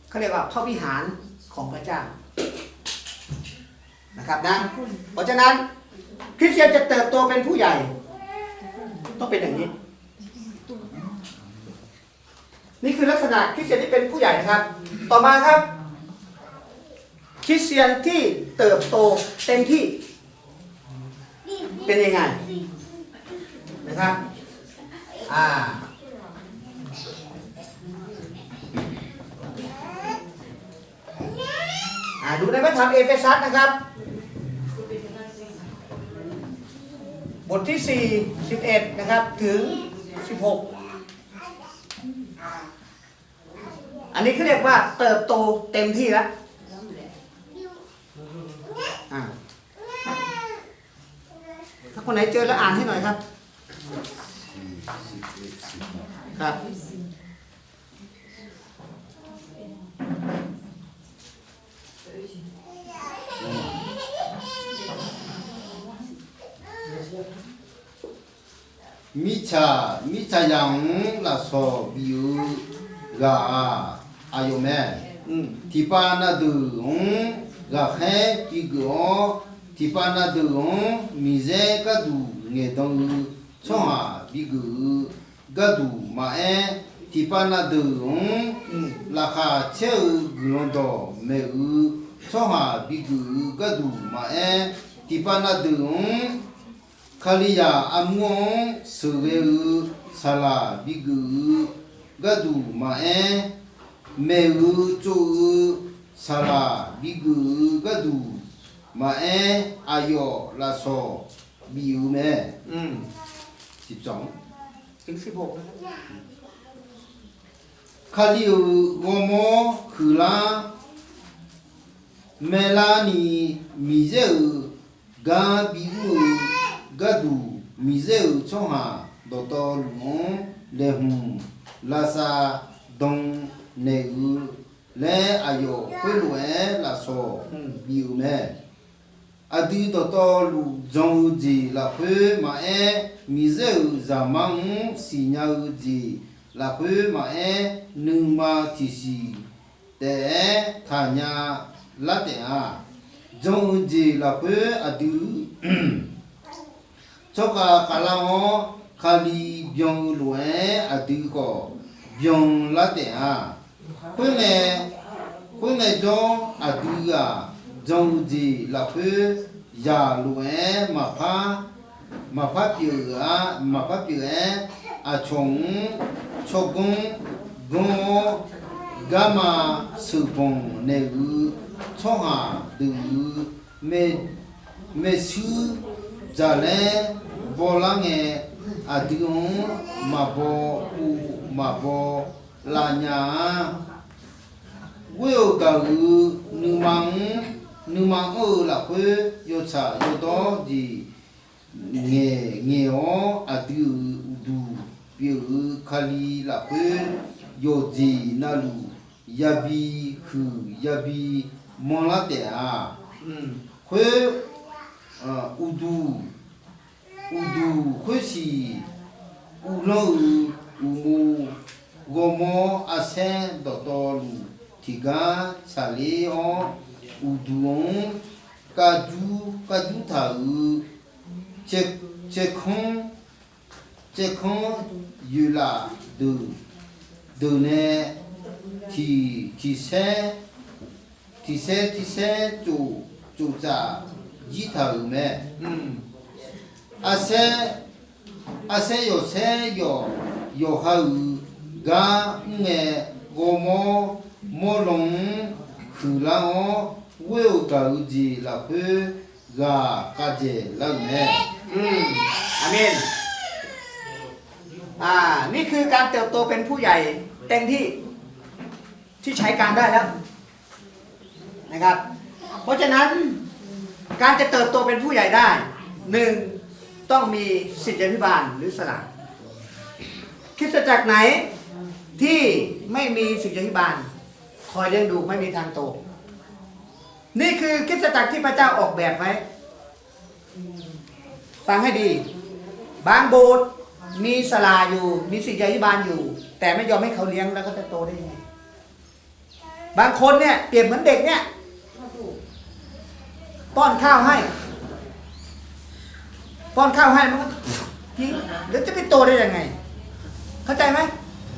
เขาเรียกว่าพระวิหารของพระเจ้านะครับนะเพราะฉะนั้นคริสเตียนจะเติบโตเป็นผู้ใหญ่ต้องเป็นอย่างนี้นี่คือลักษณะคริสเตียนที่เป็นผู้ใหญ่นะครับต่อมาครับคริสเตียนที่เติบโตเต็มที่เป็นยังไงนะครับดูในพระธรรมเอเฟซัสนะครับบทที่4 11นะครับถึง16อันนี้เขาเรียกว่าเติบโตเต็มที่แล้วถ้าคนไหนเจอแล้วอ่านให้หน่อยครับครับ มิชายังละโซบิวกาอายุแม่ที่ปานาดูกาแค่ปีกที่ปานาดูมิเซกดูเงดงช่องบิกกดูมาที่ปานาดูราคาเชื่อกลอนโตเมช่องบิกกดูมาที่ปานาดูคาลิยาอัมงสุเวสลาบิกกดูมาเมจูสลาบิกกดูมาอายอลาโซบิวเม12 ถึง16นะครับ คาลิวโกโมคือลาเมลานีมิเซกาบิวกดูมิเซช่องหาดอตอลุงเลหุมลาซาดงเนอุเลอายอคุลเวลาโซบิวเมอดีตตอลูจงจีลาเพมามิเซซามังสิญาจีลาเพมานึงมาทิซีแต่ทาญาลาเตอาจงจีลาเพอดีชกกาลาโอคาลีบยองลเวอดีก็บยองลาเตอาคุเนจงอดีอาจงจีลาเพยาลเวมาพาปิวอาชงชกงกงกามาสุปงเนอุช่องหาดูเมซูจาเลบอลังเออาดิงมาบอลาญาเวลกาอูนูมังละเพยชายดอจีเงออาดิดูปิวคาลีละเพยจีนาลูยาบีมอลาเตอาเควอูดูเควสีอูโลอูมูโกโมอาเซนดอตอลูทิกาชาเลออูดูกาจูทาเจคงยูลาดูเนที่เซจูจาจีทาแม่อาเซโยฮากาเงโกโมลงคือลาโอเวลกาจีลาเพกากาเจลาแม่อาเมนนี่คือการเติบโตเป็นผู้ใหญ่เต็มที่ใช้การได้แล้วนะครับ เพราะฉะนั้นการจะเติบโตเป็นผู้ใหญ่ได้1ต้องมีศิษยาภิบาลหรือสละคริสตจักรไหนที่ไม่มีศิษยาภิบาลคอยเลี้ยงดูไม่มีทางโตนี่คือคริสตจักรที่พระเจ้าออกแบบไว้ฟังให้ดีบางโบสถ์มีศาลาอยู่มีศิษยาภิบาลอยู่แต่ไม่ยอมให้เขาเลี้ยงแล้วก็จะโตได้ยังไงบางคนเนี่ยเปรียบเหมือนเด็กเนี่ยป้อนข้าวให้มันก็กินเดี๋ยวจะไปโตได้ยังไงเข้าใจไหม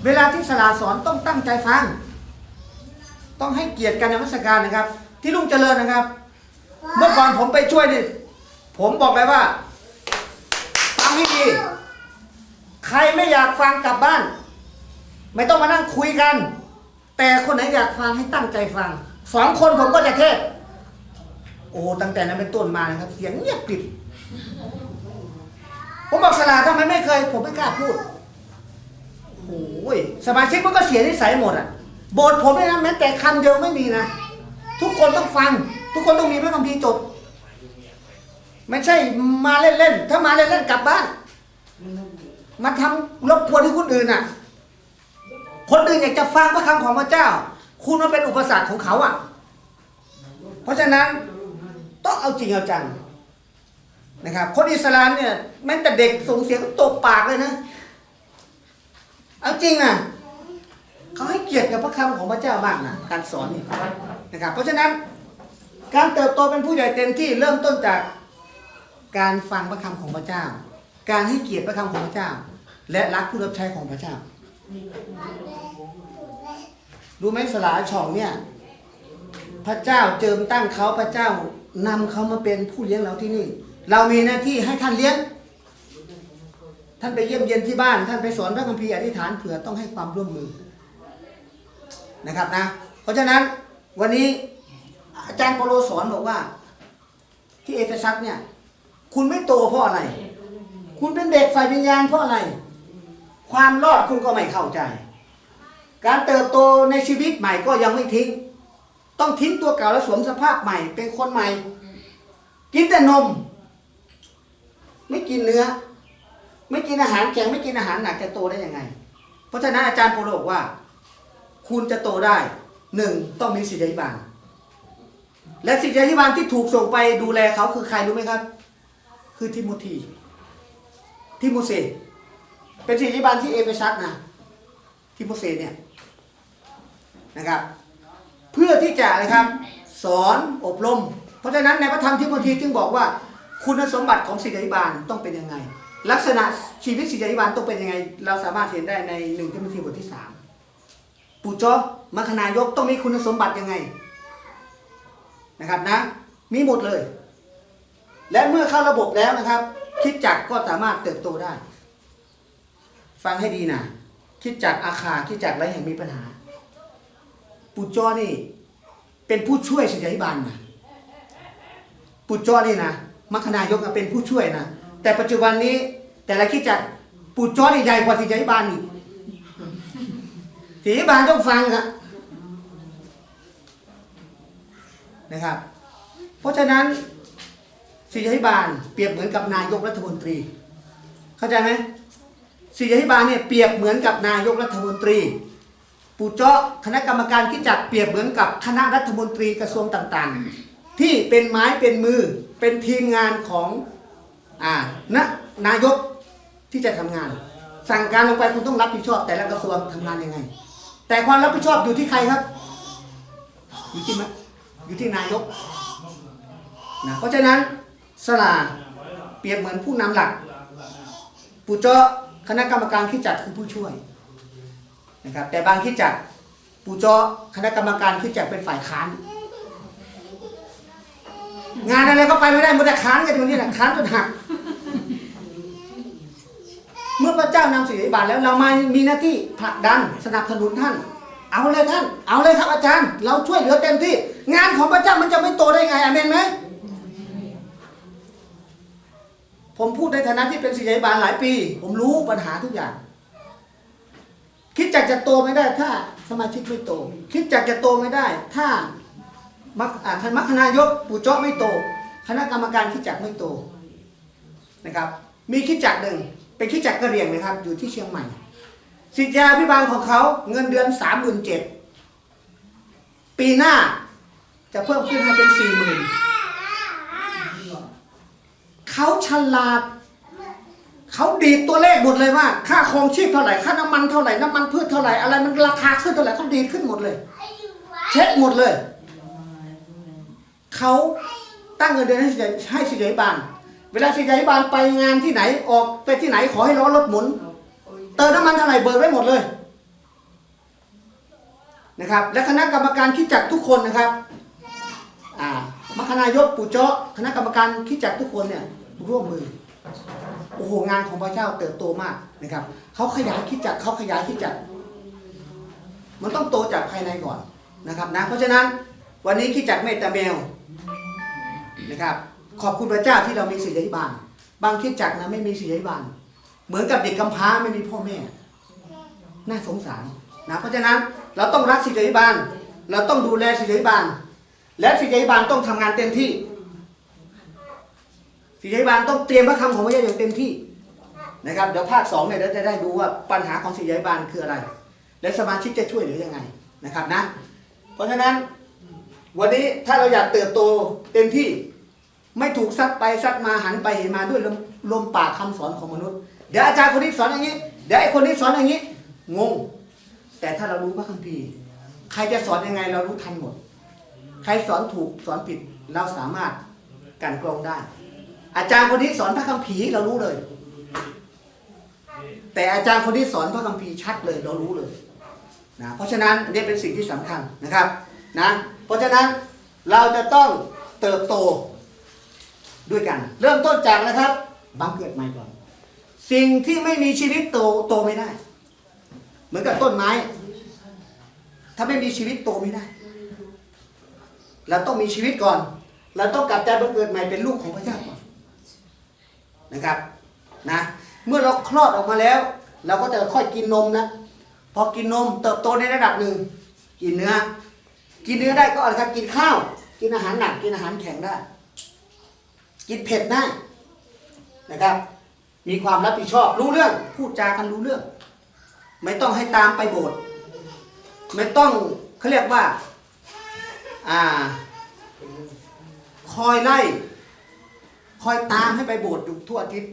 เวลาที่ศาลาสอนต้องตั้งใจฟังต้องให้เกียรติการนมัสการนะครับที่ลุงเจริญนะครับเมื่อก่อนผมไปช่วยนี่ผมบอกเลยว่าฟังให้ดีใครไม่อยากฟังกลับบ้านไม่ต้องมานั่งคุยกันแต่คนไหนอยากฟังให้ตั้งใจฟัง2 คนผมก็จะเทศโอ้ตั้งแต่นั้นเป็นต้นมานะครับเสียงเงียบกริบผมบอกศาลาทำไมไม่เคยผมไม่กล้าพูดโอ้ยสมาชิกมันก็เสียนิสัยหมดอ่ะโบสถ์ผมเนี่ยนะแม้แต่คำเดียวไม่มีนะทุกคนต้องฟังทุกคนต้องมีพระคัมภีร์จดไม่ใช่มาเล่นๆถ้ามาเล่นๆกลับบ้านมาทำรบกวนให้คนอื่นอ่ะคนอื่นอยากจะฟังพระคำของพระเจ้าคุณมาเป็นอุปสรรคของเขาอ่ะเพราะฉะนั้นต้องเอาจริงเอาจัง นะครับคนอิสลามเนี่ยแม้แต่เด็กส่งเสียงก็ตบปากเลยนะเอาจริงนะเขาให้เกียรติกับพระคำของพระเจ้ามากนะการสอนนี่นะครับเพราะฉะนั้นการเติบโตเป็นผู้ใหญ่เต็มที่เริ่มต้นจากการฟังพระคำของพระเจ้า การให้เกียรติพระคำของพระเจ้า และรักผู้รับใช้ของพระเจ้ารู้ไหมสลาช่องเนี่ยพระเจ้าเจิมตั้งเขาพระเจ้านำเขามาเป็นผู้เลี้ยงเราที่นี่เรามีหน้าที่ให้ท่านเลี้ยงท่านไปเยี่ยมเยียนที่บ้านท่านไปสอนพระคัมภีร์อธิษฐานเผื่อต้องให้ความร่วมมือนะครับนะเพราะฉะนั้นวันนี้อาจารย์เปาโลสอนบอกว่าที่เอเฟซัสเนี่ยคุณไม่โตเพราะอะไรคุณเป็นเด็กฝ่ายวิญญาณเพราะอะไรความรอดคุณก็ไม่เข้าใจการเติบโตในชีวิตใหม่ก็ยังไม่ทิ้งต้องทิ้งตัวเก่าแล้วสวมสภาพใหม่เป็นคนใหม่กินแต่นมไม่กินเนื้อไม่กินอาหารแข็งไม่กินอาหารหนักจะโตได้ยังไงเพราะฉะนั้นอาจารย์โปโลบอกว่าคุณจะโตได้หนึ่งต้องมีศิษยาภิบาลและศิษยาภิบาลที่ถูกส่งไปดูแลเขาคือใครรู้ไหมครับคือทิโมธีเป็นศิษยาภิบาลที่เอเฟซัสนะทิโมเธเนี่ยนะครับเพื่อที่จะนะครับสอนอบรมเพราะฉะนั้นในพระธรรมทิโมธีจึงบอกว่าคุณสมบัติของศิษยาภิบาลต้องเป็นยังไงลักษณะชีวิตศิษยาภิบาลต้องเป็นยังไงเราสามารถเห็นได้ใน1ทิโมธีบทที่3ปุจจอมัคคณายกต้องมีคุณสมบัติยังไงนะครับนะมีหมดเลยและเมื่อเข้าระบบแล้วนะครับคริสตจักรก็สามารถเติบโตได้ฟังให้ดีนะคริสตจักรอาคาคริสตจักรไรแห่งมีปัญหาปุจจอนี่เป็นผู้ช่วยศิษยาภิบาลนะปุจจอนี่นะมัคคณายกเป็นผู้ช่วยนะแต่ปัจจุบันนี้แต่ละคริสตจักรปุจจอนี่ใหญ่กว่าศิษยาภิบาลอีกศิษยาภิบาลต้องฟังนะครับเพราะฉะนั้นศิษยาภิบาลเปรียบเหมือนกับนายกรัฐมนตรีเข้าใจไหมศิษยาภิบาลเนี่ยเปรียบเหมือนกับนายกรัฐมนตรีปุจจาคณะกรรมการคริสตจักรเปรียบเหมือนกับคณะรัฐมนตรีกระทรวงต่างๆที่เป็นไม้เป็นมือเป็นทีมงานของนายกที่จะทำงานสั่งการลงไปคุณต้องรับผิดชอบแต่ละกระทรวงทำงานยังไงแต่ความรับผิดชอบอยู่ที่ใครครับอยู่ที่นายกนะเพราะฉะนั้นสลาเปรียบเหมือนผู้นำหลักปุจจาคณะกรรมการคริสตจักรคือผู้ช่วยนะครับแต่บางคริสตจักรปุจจาคณะกรรมการคริสตจักรเป็นฝ่ายค้านงานอะไรก็ไปไม่ได้มัวแต่ค้านกันตรงนี้แหละค้านจนหักเมื่อพระเจ้านำศิษยาภิบาลแล้วเรามามีหน้าที่ผลักดันสนับสนุนท่านเอาเลยท่านเอาเลยครับอาจารย์เราช่วยเหลือเต็มที่งานของพระเจ้ามันจะไม่โตได้ไงอาเมนไหมผมพูดในฐานะที่เป็นศิษยาภิบาลหลายปีผมรู้ปัญหาทุกอย่างคิดจักจะโตไม่ได้ถ้าสมาชิกไม่โตคิดจักจะโตไม่ได้ถ้ามัคคณายกปุจจาไม่โตคณะกรรมการคิดจักไม่โตนะครับมีคิดจักหนึ่งเป็นคิดจักกะเหรี่ยงนะครับอยู่ที่เชียงใหม่ศิษยาภิบาลของเขาเงินเดือน 37,000 ปีหน้าจะเพิ่มขึ้นให้เป็น 40,000 เขาฉลาดเขาดีดตัวเลขหมดเลยว่าค่าครองชีพเท่าไหร่ค่าน้ำมันเท่าไหร่น้ำมันพืชเท่าไหร่อะไรมันราคาขึ้นเท่าไหร่เขาดีดขึ้นหมดเลยเช็คหมดเลยเขาตั้งเงินเดือนให้ศิษยาภิบาลเวลาศิษยาภิบาลไปงานที่ไหนออกไปที่ไหนขอให้ล้อรถหมุนเติมน้ำมันเท่าไหร่เบิกไว้หมดเลยนะครับและคณะกรรมการคริสตจักรทุกคนนะครับมัคคณายกปุจจาคณะกรรมการคริสตจักรทุกคนเนี่ยร่วมมือโอ้โหงานของพระเจ้าเติบโตมากนะครับเขาขยายคริสตจักรเขาขยายคริสตจักรมันต้องโตจากภายในก่อนนะครับนะเพราะฉะนั้นวันนี้คริสตจักรเมตตาเมลนะครับขอบคุณพระเจ้าที่เรามีศิษยาภิบาลบางคริสตจักรนะไม่มีศิษยาภิบาลเหมือนกับเด็กกำพร้าไม่มีพ่อแม่น่าสงสารนะเพราะฉะนั้นเราต้องรักศิษยาภิบาลเราต้องดูแลศิษยาภิบาลและศิษยาภิบาลต้องทำงานเต็มที่ศิษยาภิบาลต้องเตรียมพระคำของพระเจ้าอย่างเต็มที่นะครับเดี๋ยวภาค 2เนี่ยเราจะได้ดูว่าปัญหาของศิษยาภิบาลคืออะไรและสมาชิกจะช่วยเหลือยังไงนะครับนะเพราะฉะนั้นวันนี้ถ้าเราอยากเติบโตเต็มที่ ไม่ถูกซัดไปซัดมาหันไปเห็นมาด้วยลมปากคำสอนของมนุษย์เดี๋ยวอาจารย์คนนี้สอนอย่างนี้เดี๋ยวไอ้คนนี้สอนอย่างนี้งงแต่ถ้าเรารู้พระคัมภีร์ใครจะสอนยังไงเรารู้ทันหมดใครสอนถูกสอนผิดเราสามารถกลั่นกรองได้อาจารย์คนนี้สอนพระคัมภีร์เรารู้เลยแต่อาจารย์คนที่สอนพระคัมภีร์ชัดเลยเรารู้เลยนะเพราะฉะนั้นนี่เป็นสิ่งที่สำคัญนะครับนะเพราะฉะนั้นเราจะต้องเติบโตด้วยกันเริ่มต้นจากนะครับบังเกิดใหม่ก่อนสิ่งที่ไม่มีชีวิตโตไม่ได้เหมือนกับต้นไม้ถ้าไม่มีชีวิตโตไม่ได้เราต้องมีชีวิตก่อนเราต้องกลับใจบังเกิดใหม่เป็นลูกของพระเจ้าก่อนนะครับนะเมื่อเราคลอดออกมาแล้วเราก็จะค่อยกินนมนะพอกินนมเติบโตในระดับหนึ่งกินเนื้อได้ก็อะไรครับกินข้าวกินอาหารหนักกินอาหารแข็งได้กินเผ็ดได้นะครับมีความรับผิดชอบรู้เรื่องพูดจากันรู้เรื่องไม่ต้องให้ตามไปโบสถ์ไม่ต้องเขาเรียกว่าคอยไล่คอยตามให้ไปโบสถ์อยู่ทั่วอาทิตย์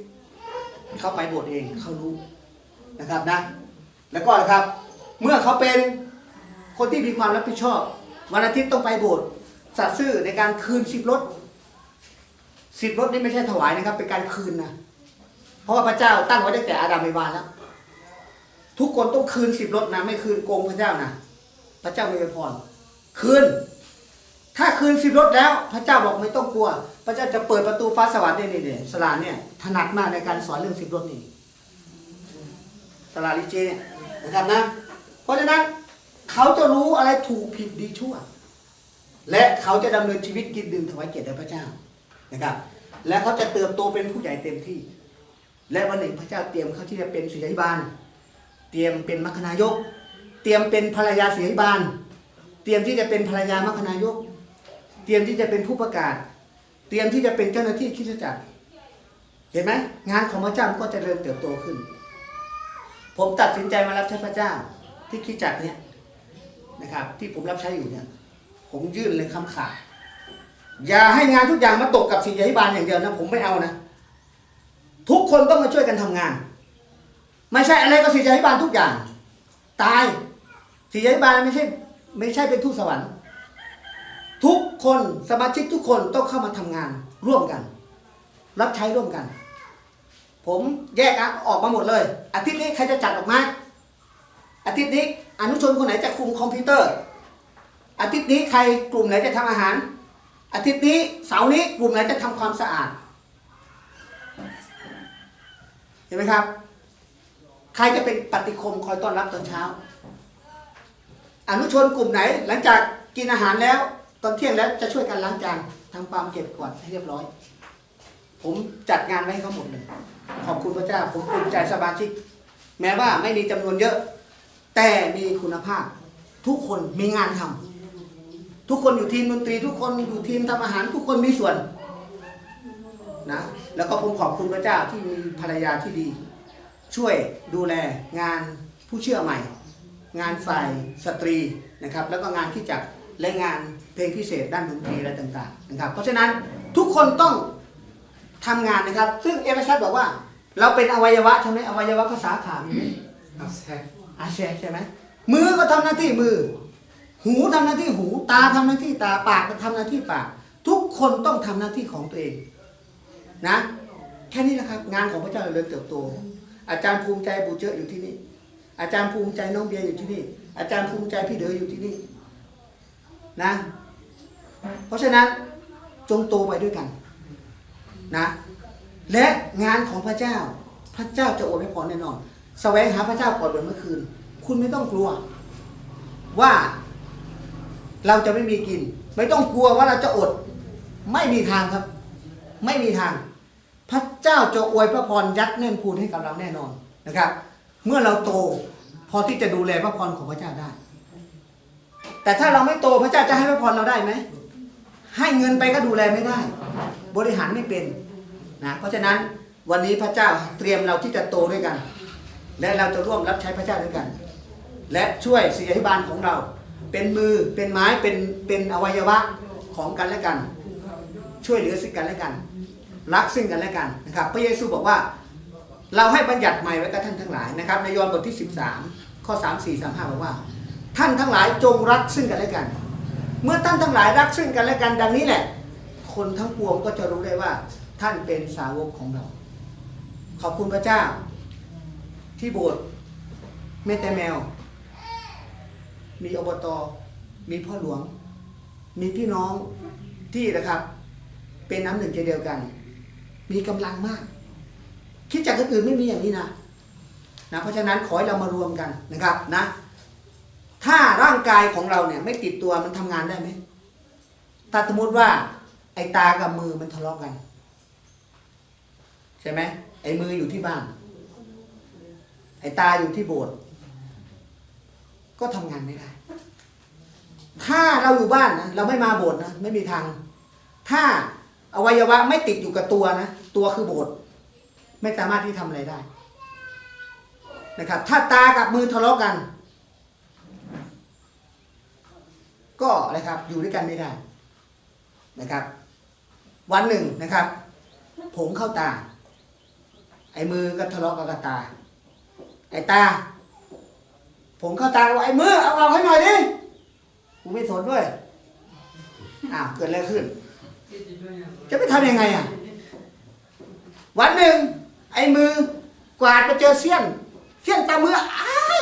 เขาไปโบสถ์เองเขารู้นะครับนะแล้วก็นะครับเมื่อเขาเป็นคนที่มีความรับผิดชอบวันอาทิตย์ต้องไปโบสถ์สัตย์ซื่อในการคืน10 รถนี่ไม่ใช่ถวายนะครับเป็นการคืนนะเพราะว่าพระเจ้าตั้งไว้ตั้งแต่อาดัมเอวาแล้วทุกคนต้องคืน10 รถนะไม่คืนโกงพระเจ้านะพระเจ้าไม่อวยพรคืนถ้าคืน10 รถแล้วพระเจ้าบอกไม่ต้องกลัวพระเจ้าจะเปิดประตูฟ้าสวรรค์นี่สลาเนี่ยถนัดมากในการสอนเรื่อง10 รถนี่สลาลิเจเนี่ยนะครับนะเพราะฉะนั้นเขาจะรู้อะไรถูกผิดดีชั่วและเขาจะดำเนินชีวิตกินดื่มถวายเกียรติแด่พระเจ้านะครับและเขาจะเติบโตเป็นผู้ใหญ่เต็มที่และวันหนึ่งพระเจ้าเตรียมเขาที่จะเป็นศิษยาภิบาลเตรียมเป็นมัคคณายกเตรียมเป็นภรรยาศิษยาภิบาลเตรียมที่จะเป็นภรรยามัคคณายกเตรียมที่จะเป็นผู้ประกาศเตรียมที่จะเป็นเจ้าหน้าที่คริสตจักรเห็นไหมงานของพระเจ้าก็จะเริ่มเติบโตขึ้นผมตัดสินใจมารับใช้พระเจ้าที่คริสตจักรเนี่ยนะครับที่ผมรับใช้อยู่เนี่ยผมยื่นเลยคำขาดอย่าให้งานทุกอย่างมาตกกับศิษยาภิบาลอย่างเดียวนะผมไม่เอานะทุกคนต้องมาช่วยกันทำงานไม่ใช่อะไรก็ศิษยาภิบาลทุกอย่างตายศิษยาภิบาลไม่ใช่เป็นทูตสวรรค์ทุกคนสมาชิกทุกคนต้องเข้ามาทำงานร่วมกันรับใช้ร่วมกันผมแยกออกมาหมดเลยอาทิตย์นี้ใครจะจัดดอกไม้อาทิตย์นี้อนุชนคนไหนจะคุมคอมพิวเตอร์อาทิตย์นี้ใครกลุ่มไหนจะทำอาหารอาทิตย์นี้เสาร์นี้กลุ่มไหนจะทำความสะอาดเห็นไหมครับใครจะเป็นปฏิคมคอยต้อนรับตอนเช้าอนุชนกลุ่มไหนหลังจากกินอาหารแล้วตอนเที่ยงแล้วจะช่วยกันล้างจานทำความเก็บกวาดให้เรียบร้อยผมจัดงานไว้ให้เขาหมดเลยขอบคุณพระเจ้าผมภูมิใจสมาชิกแม้ว่าไม่มีจำนวนเยอะแต่มีคุณภาพทุกคนมีงานทำทุกคนอยู่ทีมดนตรีทุกคนอยู่ทีมทำอาหารทุกคนมีส่วนนะแล้วก็ผมขอบคุณพระเจ้าที่มีภรรยาที่ดีช่วยดูแลงานผู้เชื่อใหม่งานฝ่ายสตรีนะครับแล้วก็งานที่จัดและงานเพลงพิเศษด้านดนตรีอะไรต่างๆนะครับเพราะฉะนั้นทุกคนต้องทำงานนะครับซึ่งเอเฟซัสบอกว่าเราเป็นอวัยวะใช่ไหมอวัยวะภาษาขามีไหมอาเซใช่ไหมมือก็ทำหน้าที่มือหูทำหน้าที่หูตาทำหน้าที่ตาปากก็ทำหน้าที่ปากทุกคนต้องทำหน้าที่ของตัวเองนะแค่นี้นะครับงานของพระเจ้าเริ่มเติบโตอาจารย์ภูมิใจบูเจออยู่ที่นี่อาจารย์ภูมิใจน้องเบียร์อยู่ที่นี่อาจารย์ภูมิใจพี่เด๋ออยู่ที่นี่นะเพราะฉะนั้นจงโตไปด้วยกันนะและงานของพระเจ้าพระเจ้าจะอวยพรแน่นอนแสวงหาพระเจ้าก่อนเหมือนเมื่อคืนคุณไม่ต้องกลัวว่าเราจะไม่มีกินไม่ต้องกลัวว่าเราจะอดไม่มีทางครับไม่มีทางพระเจ้าจะอวยพระพรยัดแน่นพูนให้กับเราแน่นอนนะครับเมื่อเราโตพอที่จะดูแลพระพรของพระเจ้าได้แต่ถ้าเราไม่โตพระเจ้าจะให้พระพรเราได้ไหมให้เงินไปก็ดูแลไม่ได้บริหารไม่เป็นนะเพราะฉะนั้นวันนี้พระเจ้าเตรียมเราที่จะโตด้วยกันและเราจะร่วมรับใช้พระเจ้าด้วยกันและช่วยศิษยาภิบาลของเราเป็นมือเป็นไม้เป็นอวัยวะของกันและกัน ช่วยเหลือซึ่งกันและกันรักซึ่งกันและกันนะครับพระเยซูบอกว่าเราให้บัญญัติใหม่ไว้กับท่านทั้งหลายนะครับในยอห์นบทที่13ข้อ3 4 3 5บอกว่าท่านทั้งหลายจงรักซึ่งกันและกันเมื่อท่านทั้งหลายรักซึ่งกันและกันดังนี้แหละคนทั้งปวงก็จะรู้ได้ว่าท่านเป็นสาวกของเราขอบคุณพระเจ้าที่โบสถ์เมตแมวมีอบต.มีพ่อหลวงมีพี่น้องที่นะครับเป็นน้ำหนึ่งใจเดียวกันมีกำลังมากคิดจากคนอื่นไม่มีอย่างนี้นะเพราะฉะนั้นขอให้เรามารวมกันนะครับนะถ้าร่างกายของเราเนี่ยไม่ติดตัวมันทำงานได้ไหมถ้าสมมติว่าไอ้ตากับมือมันทะเลาะกันใช่ไหมไอ้มืออยู่ที่บ้านไอ้ตาอยู่ที่โบสถ์ก็ทำงานไม่ได้ถ้าเราอยู่บ้านนะเราไม่มาโบสถ์นะไม่มีทางถ้าอวัยวะไม่ติดอยู่กับตัวนะตัวคือโบสถ์ไม่สามารถที่ทำอะไรได้นะครับถ้าตากับมือทะเลาะกันก็อะไรครับอยู่ด้วยกันไม่ได้นะครับวันหนึ่งนะครับผงเข้าตาไอ้มือก็ทะเลาะกับตาไอ้ตาผงเข้าตาว่าไอ้มือเอาให้หน่อยดิกูไม่สนด้วยเกิดอะไรขึ้นจะไปทำยังไงวันหนึ่งไอ้มือกวาดไปเจอเสี้ยนตามือ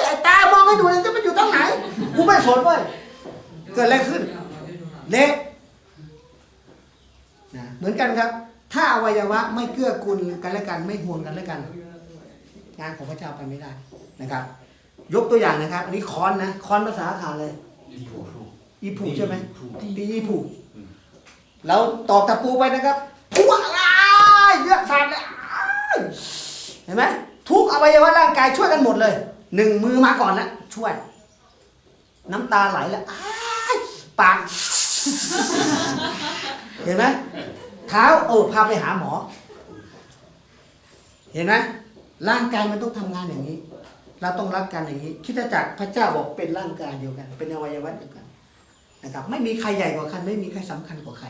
ไอ้ตามองให้ดูเลยจะมันอยู่ตรงไหนกูไม่สนด้วยเกิดอะไรขึ้นเละนะเหมือนกันครับถ้าอวัยวะไม่เกื้อกูลกันและกันไม่ห่วงกันและกันงานของพระเจ้าไปไม่ได้นะครับยกตัวอย่างนะครับอันนี้ค้อนนะค้อนภาษาขาเลยอีผูใช่ไหมตีอีผูเราตอกตะปูไปนะครับทุกเลือดสาดเลยเห็นไหมทุกอวัยวะร่างกายช่วยกันหมดเลยหนึ่งมือมาก่อนแล้วช่วยน้ำตาไหลแล้วปากเห็นไหมเท้าพาไปหาหมอเห็นไหมร่างกายมันต้องทำงานอย่างนี้เราต้องรักกันอย่างนี้คริสตจักรพระเจ้าบอกเป็นร่างกายเดียวกันเป็นอวัยวะเดียวกันนะครับไม่มีใครใหญ่กว่าใครไม่มีใครสำคัญกว่าใคร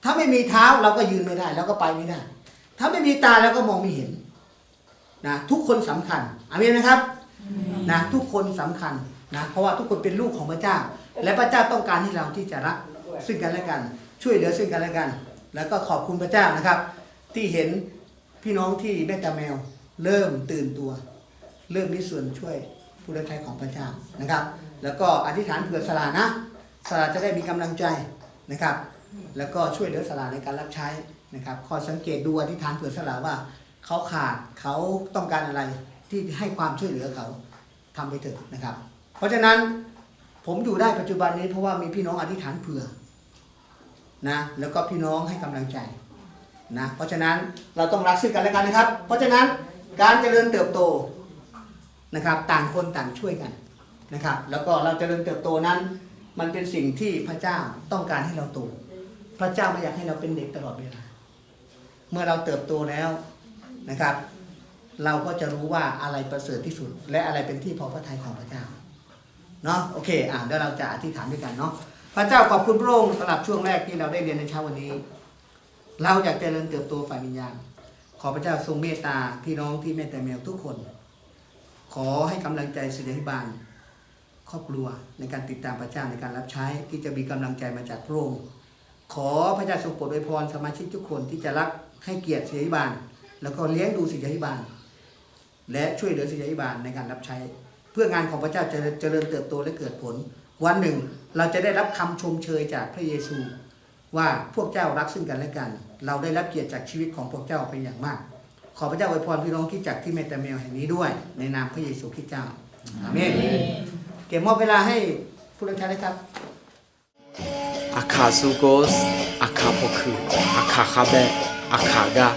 ถ้าไม่มีเท้าเราก็ยืนไม่ได้เราก็ไปไม่ได้ถ้าไม่มีตาเราก็มองไม่เห็นนะทุกคนสำคัญอาเมนนะครับนะทุกคนสำคัญนะเพราะว่าทุกคนเป็นลูกของพระเจ้าและพระเจ้าต้องการให้เราที่จะรักซึ่งกันและกันช่วยเหลือซึ่งกันและกันแล้วก็ขอบคุณพระเจ้านะครับที่เห็นพี่น้องที่แม่ตาแมวเริ่มตื่นตัวเริ่มมีส่วนช่วยผู้รับใช้ของพระเจ้านะครับแล้วก็อธิษฐานเผื่อสลานะสลาจะได้มีกำลังใจนะครับแล้วก็ช่วยเหลือสลาในการรับใช้นะครับคอยสังเกตดูอธิษฐานเผื่อสลาว่าเขาขาดเขาต้องการอะไรที่ให้ความช่วยเหลือเขาทำไปเถอะนะครับเพราะฉะนั้นผมอยู่ได้ปัจจุบันนี้เพราะว่ามีพี่น้องอธิษฐานเผื่อนะแล้วก็พี่น้องให้กำลังใจนะเพราะฉะนั้นเราต้องรักซึ่งกันและกันนะครับเพราะฉะนั้นการเจริญเติบโตนะครับต่างคนต่างช่วยกันนะครับแล้วก็เราเจริญเติบโตนั้นมันเป็นสิ่งที่พระเจ้าต้องการให้เราโตพระเจ้าไม่อยากให้เราเป็นเด็กตลอดเวลาเมื่อเราเติบโตแล้วนะครับเราก็จะรู้ว่าอะไรประเสริฐที่สุดและอะไรเป็นที่พอพระทัยของพระเจ้าเนาะโอเคเดี๋ยวเราจะอธิษฐานด้วยกันเนาะพระเจ้าขอบคุณพระองค์สำหรับช่วงแรกที่เราได้เรียนในเช้าวันนี้เราอยากเจริญเติบโตฝ่ายวิญญาณขอพระเจ้าทรงเมตตาพี่น้องที่แม่แต่แมวทุกคนขอให้กำลังใจศิษยาภิบาลครอบครัวในการติดตามพระเจ้าในการรับใช้ที่จะมีกำลังใจมาจากพระองค์ขอพระเจ้าทรงโปรดอวยพรสมาชิกทุกคนที่จะรักให้เกียรติศิษยาภิบาลแล้วก็เลี้ยงดูศิษยาภิบาลและช่วยเหลือศิษยาภิบาลในการรับใช้เพื่องานของพระเจ้าจะเจริญเติบโตและเกิดผลวันหนึ่งเราจะได้รับคำชมเชยจากพระเยซูว่าพวกเจ้ารักซึ่งกันและกันเราได้รับเกียรติจากชีวิตของพวกเจ้าเป็นอย่างมากขอพระเจ้าอวยพรพี่น้องที่จากที่เมตตาแมวแห่งนี้ด้วยในนามพระเยซูคริสต์เจ้าอาเมนเก็บมอบเวลาให้ผู้รับใช้ได้ครับ Akasugos, Akapoku, Akakabe, Akaga,